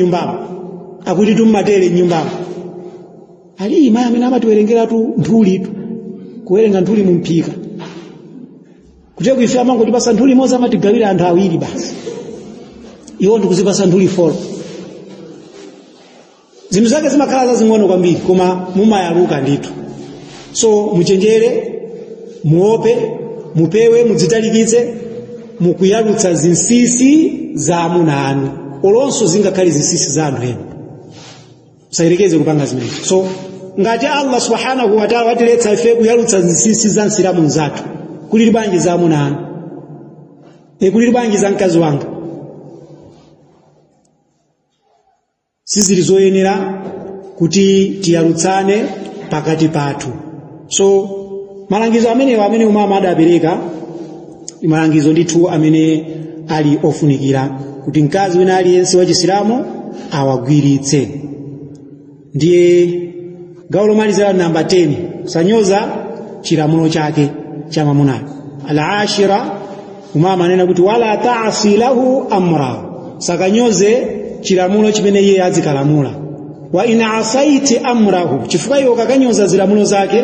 nyumbamo ali mayi amene amatiwerengera tu nthuli kuwerenga nthuli mumphika kuti kuifa mango tipasa nthuli imodzi amatigawira anthu awiri basi iwo ndikuzipasa nthuli 4 zinthu zake zimakhala zazing'ono kwambiri koma mumayaluka ndithu so muchenjere muope mupewe mudzitalikitse mukuyalutsa zinsisi za amuna anu olonso zingakhale zinsisi za anthu ena musayerekeze kupanga zimene so ngati Allah subhanahu wa ta'ala watiletsa ife kuyalutsa zinsisi za Islamu nzathu kulili banji za amuna anu kulili banji za mkazi wanga sizili zoyenera kuti tiyalutsane pakati pathu so malangizo amene umama adapereka malangizo ndithu amene ali ofunikira kuti mkazi wina aliyense wa Chisilamu awagwiritse ndiye gawo lomaliza namba 10 kusanyoza chilamulo chake cha mamuna al-ashira umama anena kuti wala ta'si lahu amra sakanyoze chilamulo chimene iye azikalamula wa ina asaiti amrahu chifukwa iwe ukakanyoza zilamulo zake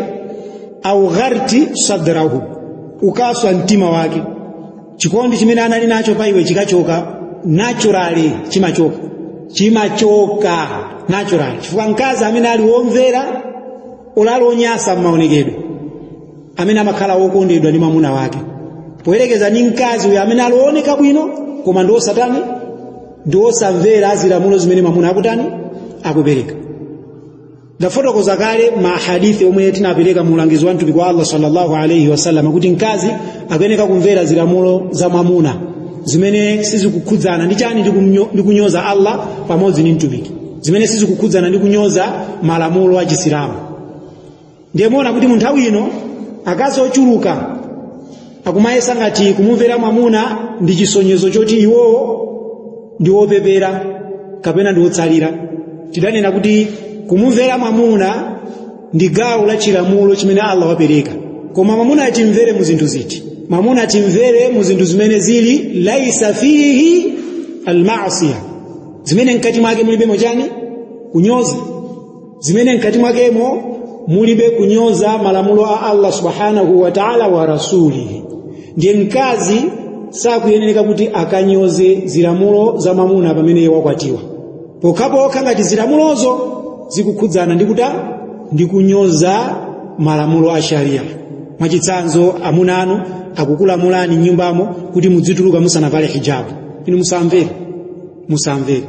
au gharti sadrahu ukaswa mtima wake chikondi chimene anali nacho pa iwe chikachoka naturally chimachoka chimachoka natural. Chifukwa mkazi amene ali womvera olalo onyasa m'maonekedwe amene amakhala wokondedwa ndi mwamuna wake poyerekeza ndi mkazi uyo amene alioneka bwino koma ndi osatani ndi osamvera zilamulo zimene mwamuna akutani akupereka. Ndafotokoza kale ma hadithi omwe tinapereka mu ulangizi wa mtumiki wa Allah sallallahu alayhi wasallam kuti mkazi akuyeneka kumvera zilamulo za mwamuna zimene sizikukhudzana ndi chani ndi kunyoza Allah pamodzi ndi mtumiki, zimene sizikukhudzana ndi kunyoza malamulo a Chisilamu. Ndiye muona kuti mu nthawi ino akazi ochuluka akumayesa ngati kumumvera mwamuna ndi chisonyezo choti iwo ndi opepera kapena ndi otsalira. Tidanena kuti kumumvera mwamuna ndi gawo la chilamulo chimene Allah wapereka, koma mwamuna atimvere mu zinthu ziti? Mwamuna atimvere mu zinthu zimene zili laisa fihi almaasiya, zimene mkati mwake mulibe mochani kunyoza, zimene mkati mwakemo mulibe kunyoza malamulo a Allah subhanahu wa ta'ala wa rasulihi. Ndiye mkazi sakuyeneka kuti akanyoze zilamulo za mwamuna pamene wakwatiwa, pokapoka ngati zilamulozo zikukhudzana ndi kunyoza malamulo a sharia. Mwachitsanzo amuna anu akukulamulani nyumbamo kuti mudzituluka musanavale hijabu, inu musamvere.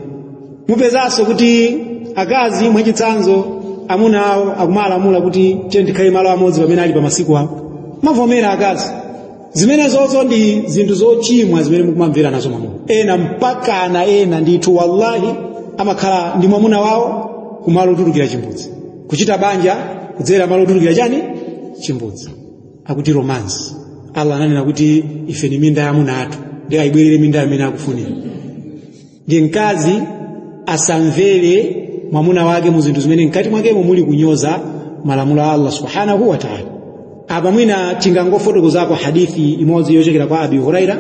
Mupezanso kuti akazi mwachitsanzo amuna awo akumalamula kuti tikhale malo amodzi pamene ali pa masiku awo, mavomera akazi. Zimene zozo ndi zinthu zochimwa zimene mukumamvera nazo mwamuna. Ena mpaka ena ndithu wallahi amakhala ndi mwamuna wawo kumalo otulukira chimbudzi, kuchita banja kudzera malo otulukira chani chimbudzi, akuti romance. Allah ananena kuti ife ni minda ya amuna athu, ndiye ayibwerere minda amene akufunira. Ndiye mkazi asamvere mwamuna wake mu zinthu zimene mkati mwakemo muli kunyoza malamulo a Allah subhanahu wa ta'ala. Apa mwina tingangofotokozako hadithi imodzi yochokera kwa Abi Huraira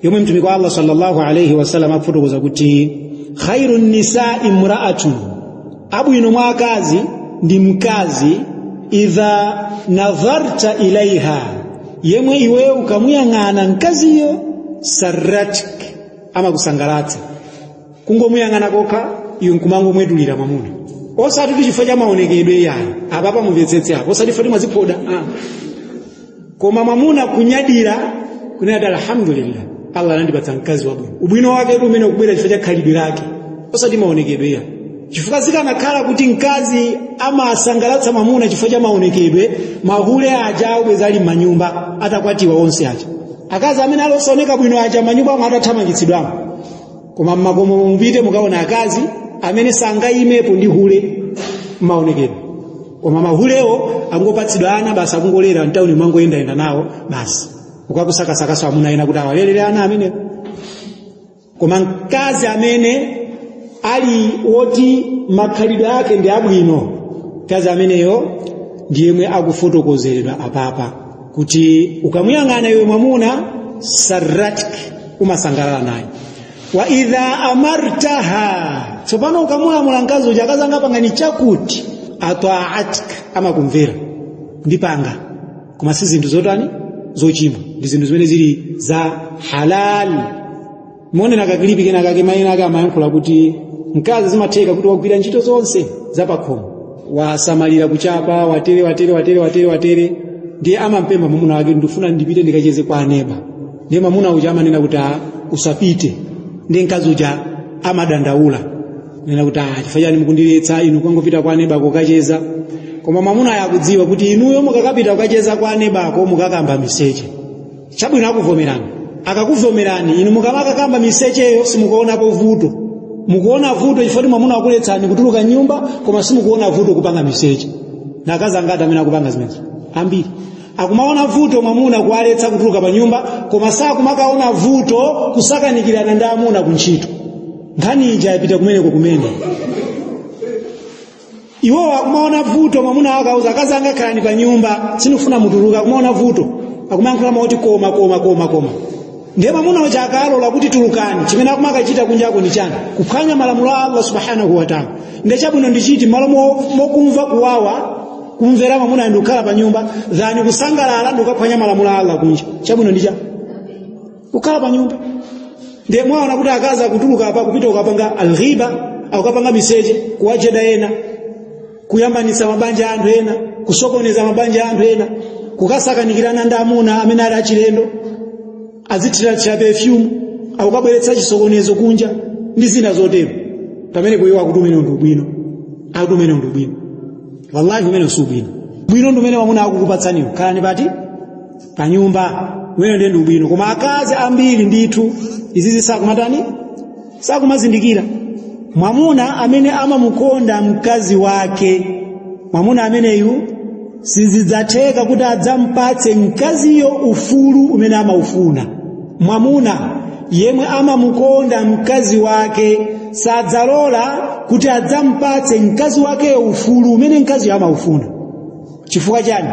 yomwe mtumiki wa Allah sallallahu alayhi wasallam akufotokoza kuti khairun nisa'i imra'atun, abwino mwa akazi ndi mkazi idha nadharta ilaiha, yemwe iwe ukamuyang'ana mkaziyo sarratik, ama kusangalatsa. Kungomuyang'ana kokha iyo nkumango mwedulira mwamuna, osati chifukwa cha maonekedwe yayo apapa mumvetsetse apo, osati foti mwazipoda koma mwamuna kunyadira kunena alhamdulillah Allah anandipatsa mkazi wabwino. Ubwino wake umene ukubwera chifukwa cha khalidwe lake, osati maonekedwe yayo. Chifukwa zikanakhala kuti mkazi amasangalatsa mwamuna chifukwa cha maonekedwe, mahule aja obweza ali m'manyumba atakwatiwa onse aja, akazi amene alosaoneka bwino aja m'manyumba amwe atathamangitsidwamo. Koma mmakomo mupite mukaona akazi amene sangayimepo ndi hule maonekedwe, koma mahulewo angopatsidwa ana basi akungolera mtauni mwangoyenda nawo basi, ukakusakasakaso amuna ena kuti awalelere ana amene. Koma mkazi amene ali woti makhalidwe ake ndi abwino, mkazi ameneyo ndiyemwe akufotokozeredwa apapa kuti ukamuyang'ana iwe mwamuna sarratik, umasangalala naye. Wa idha amartaha, tsopano ukamulamula mkazi uja akazi angapangani chakuti ata'atik, ama kumvera ndipanga, koma si zinthu zotani zochimwa, ndi zinthu zimene zili za halal. Muonena kakilipi kena kake mayina ake amayankhula kuti mkazi zimatheka kuti wagwira ntchito zonse zapakhomo, wasamalira kuchapa, watere, ndiye amampemba mwamuna wake ndifuna ndipite ndikacheze kwa aneba. Ndiye mwamuna uja amanena kuti usapite, ndiye mkazi uja amadandaula nena kuti chifukwa chani mukundiletsa inu kwangopita kwa aneba kokacheza. Koma mwamuna yakudziwa kuti inuyo mukakapita kukacheza kwa aneba ko mukakamba miseche, chabwino akuvomerani. Akakuvomerani inu mukamakakamba misecheyo simukuonapo vuto, mukuona vuto chifukwa mwamuna wakuletsani kutuluka nyumba, koma simukuona vuto kupanga miseche. Na akazi angati amene akupanga zimenezo ambiri akumaona vuto mwamuna kualetsa kutuluka pa nyumba, koma sakumakaona vuto kusakanikirana ndi amuna kuntchito. Nkhani ija yapita kumene. Iwo akumaona vuto mwamuna akauza akazi anga khalani pa nyumba sinufuna mutuluka, akumaona vuto akumayankhula mauti koma. Ndiye mwamuna uja akalola kuti tulukani, chimene akumakachita kunjako ndi chani? Kuphwanya malamulo a Allah subhanahu wa ta'ala. Ndiye chabwino ndichiti malo mokumva kuwawa kumvera mwamuna ndikhala pa nyumba dhani kusangalala ndikaphwanya malamulo a Allah kunja, chabwino ndicha kukhala pa nyumba. ndiye mwaona kuti akazi akutuluka apa kupita ukapanga alghiba au kapanga miseche kuwajeda ena kuyambanitsa mabanja anthu ena kusokoneza mabanja anthu ena kukasakanikirana ndi amuna amene ali achilendo azithira perfume au kabweretsa chisokonezo kunja ndi zina zotero pamene kuyiwa kuti umene ndi ubwino akuti umene ndi ubwino wallahi umene si ubwino bwino ndi umene wamuna akukupatsaniwo khalani pati pa nyumba umene ndi ubwino koma akazi ambiri ndithu izizi sakumatani sakumazindikira mwamuna amene amamukonda mkazi wake mwamuna ameneyu sizidzatheka kuti adzampatse mkaziyo ufulu umene amaufuna mwamuna yemwe amamukonda mkazi wake sadzalola kuti adzampatse mkazi wake ufulu umene mkazi amaufuna chifukwa chani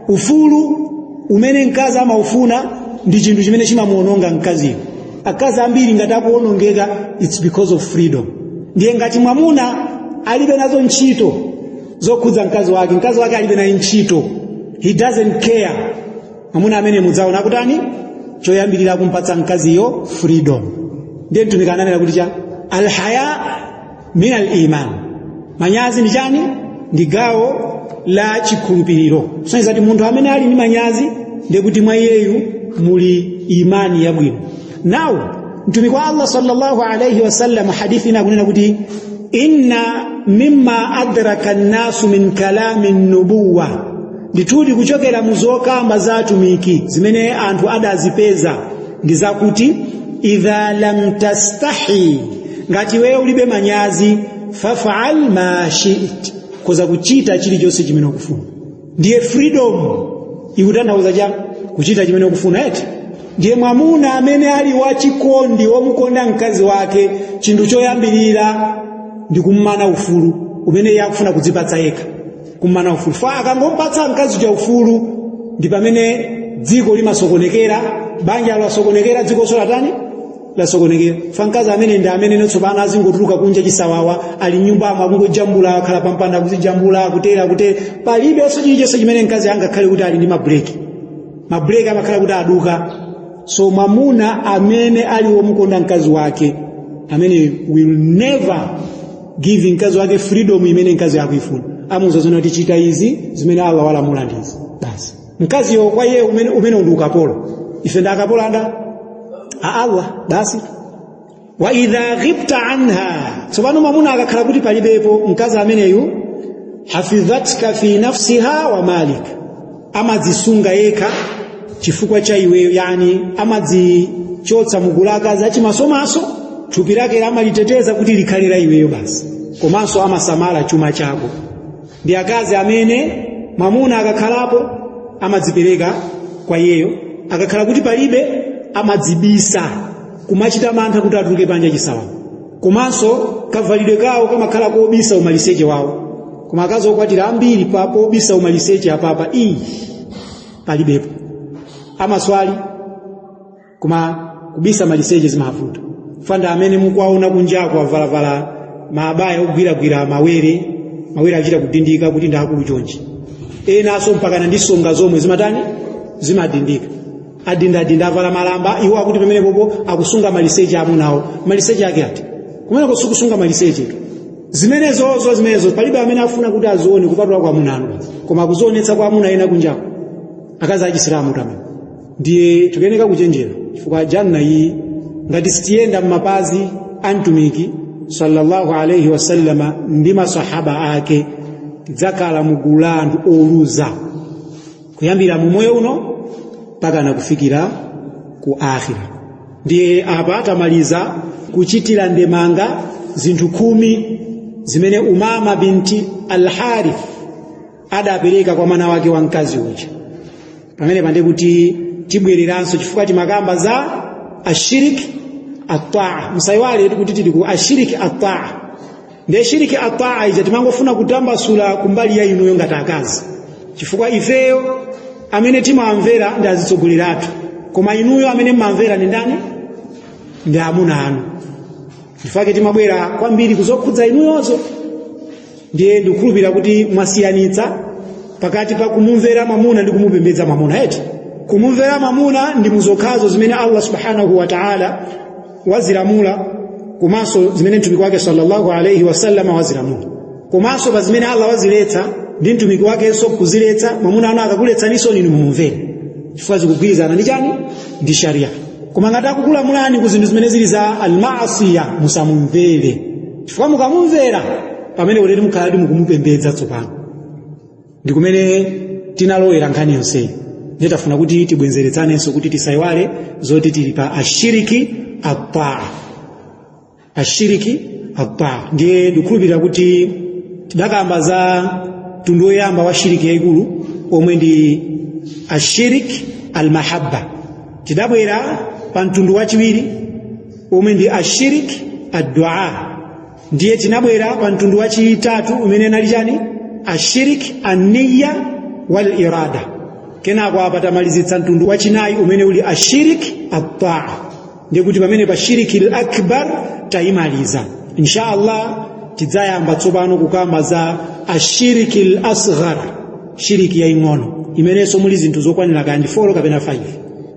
ufulu umene mkazi amaufuna ndi chinthu chimene chimamuononga mkaziyo akazi ambiri ngati akuonongeka it's because of freedom ndiye ngati mwamuna alibe nazo ntchito zokhudza mkazi wake alibe nayo ntchito he doesn't care mwamuna amene mudzaona kutani choyambirira kumpatsa mkaziyo freedom ndiye mtumiki ananena kuti cha alhaya min aliman manyazi ndi chani ndi gawo la chikhulupiriro soneza kuti munthu amene ali ndi manyazi ndiye kuti mwa iyeyu muli imani yabwino now mtumiki wa Allah sallallahu alayhi wasallam hadithi akunena kuti inna mimma adraka an-nasu min kalami nubuwa nditudi kuchokera muzokamba za atumiki zimene anthu adazipeza ndi zakuti idha lam tastahi ngati wewe ulibe manyazi faf'al ma shi'it koza kuchita chilichonse chimene ukufuna ndiye freedom ikutanthauza cha kuchita chimene ukufuna eti ndiye mwamuna amene ali wachikondi womukonda mkazi wake chinthu choyambirira ndi kummana ufulu umene yakufuna kudzipatsa yekha kummana ufulu fa akangompatsa mkazi cha ufulu ndi pamene dziko limasokonekera banja lasokonekera dziko solatani lasokonekera fa mkazi amene ndi amene notsopano azingotuluka kunja chisawawa ali nyumbamo akungojambula akhala pampanda kuzijambula kutera palibe chilichonse chimene mkazi angakhale kuti ali ndi mabreki amakhala kuti aduka so mwamuna amene ali womukonda mkazi wake amene will never give mkazi wake freedom imene mkazi akuifuna amuzozona kuti chita izi zimene Allah walamula ndizi basi mkazi yo kwa yeye umene ndi ukapolo ife nda akapolo anda Allah basi wa idha ghibta anha tsopano mwamuna akakhala kuti palibepo mkazi ameneyu hafidhatka fi nafsiha wa malik amadzisunga yekha chifukwa cha iweyo yani amadzichotsa mugulaka za chimasomaso thupi lake amaliteteza kuti likhalira iweyo basi komanso amasamala chuma chako ndi akazi amene mwamuna akakhalapo amadzipereka kwa iyeyo akakhala kuti palibe amadzibisa kumachita mantha kuti atuluke panja chisawa komanso kavalidwe kawo kamakhala kobisa umaliseche wawo koma akazi okwatira ambiri papo obisa umaliseche apapa palibepo amaswali kuma kubisa maliseche zimavuta fanda amene mukwaona kunjako avalavala maabaya ogwiragwira mawere achita kudindika kuti ndakulu chonchi enaso mpaka ndisonga zomwe zimatani zimadindika adinda avala malamba iwo akuti pamene popo akusunga maliseche amunawo maliseche ake ati kumene kusukusunga maliseche zimenezo palibe amene afuna kuti azione kupatula kwa munanu koma kuzionetsa kwa amuna ena kunjako akazi achisilamu tamene ndiye tukeneka kuchenjera chifukwa janna iyi ngati sitiyenda mmapazi antumiki sallallahu alayhi wasallama ndi masahaba ake tidzakhala mugulu la anthu oluza kuyambira mu moyo uno mpaka nakufikira ku akhira ndiye apa atamaliza kuchitira ndemanga zinthu 10 zimene Umama binti al-Harith adapereka kwa mwana wake wa mkazi uja pamene pande kuti tibwereranso chifukwa timakamba za ashiriki at-ta'a musaiwale kuti tili ku ashiriki at-ta'a ndiye shiriki at-ta'a ija timangofuna kutambasula kumbali ya inuyo ngati akazi chifukwa ifeyo amene timamvera ndi azitsogoleratu koma inuyo amene mmamvera ni ndani ndi amuna anu chifukwa timabwera kwambiri kuzokhudza inuyozo ndiye ndikukhulupirira kuti mwasiyanitsa pakati pa kumumvera mwamuna ndi kumupembedza mwamuna eti kumumvera mwamuna ndi muzokhazo zimene Allah subhanahu wa ta'ala wazilamula komanso zimene mtumiki wake sallallahu alayhi wasallam wazilamula komanso pa zimene Allah waziletsa ndi mtumiki wakenso kuziletsa mwamuna ana akakuletsaninso ninu mumvere chifukwa zikugwirizana ndi chani ndi sharia. Koma ngati akukulamulani ku zinthu zimene zili za almaasiya musamumvere chifukwa mukamumvera pamene ulere mukhaladi mukumupembedza tsopano. Ndi kumene tinalowera nkhani yonseyi. Ndiye tafuna kuti tibwenzeretsanenso kuti tisayiwale zoti tili pa ashiriki at-ta'a. Ashiriki at-ta'a ndiye ndikhulupirira kuti tidakamba za mtundu woyamba wa shiriki yaikulu omwe ndi ashiriki al-mahabba. Tidabwera pa mtundu wachiwiri omwe ndi ashiriki ad-du'a. Ndiye tinabwera pa mtundu wachitatu umene nali chani ashiriki an-niyya wal irada. Kenako apa tamalizitsa mtundu wachinayi umene uli ashiriki at-ta'a. Ndiye kuti pamene pa shiriki al-akbar tayimaliza. Inshallah tidzayamba tsopano kukamba za ashiriki al-asghar, shiriki yaing'ono imenenso muli zinthu zokwanira kandi 4 kapena 5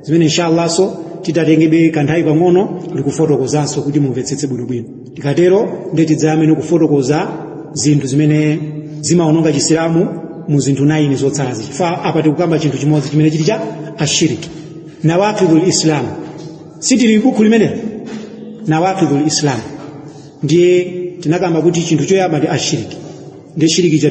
zimene inshallah so titatengebe kanthawi pang'ono ndikufotokozanso kuti mumvetsetse bwinobwino. Tikatero ndiye tidzayamene kufotokoza zinthu zimene zimaononga chisilamu mu zinthu 9 zotsalazi. Fa apa tikukamba chinthu chimodzi chimene chili cha ashiriki nawaqidul islam. Sitili buku limene nawaqidul islam ndiye tinakamba kuti chinthu choyamba ndi ashiriki. Ndiye shiriki cha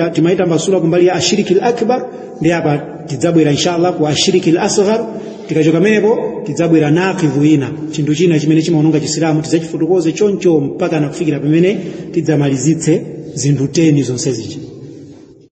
timaita mbasula kumbali ya ashiriki al-akbar. Ndiye apa tidzabwera inshallah ku ashiriki al-asghar. Tikachoka menepo tidzabwera naqidhu ina chinthu china chimene chimaononga chisilamu tidzachifotokoze choncho mpaka nakufikira pamene tidzamalizitse zinthu 10 zonsezi.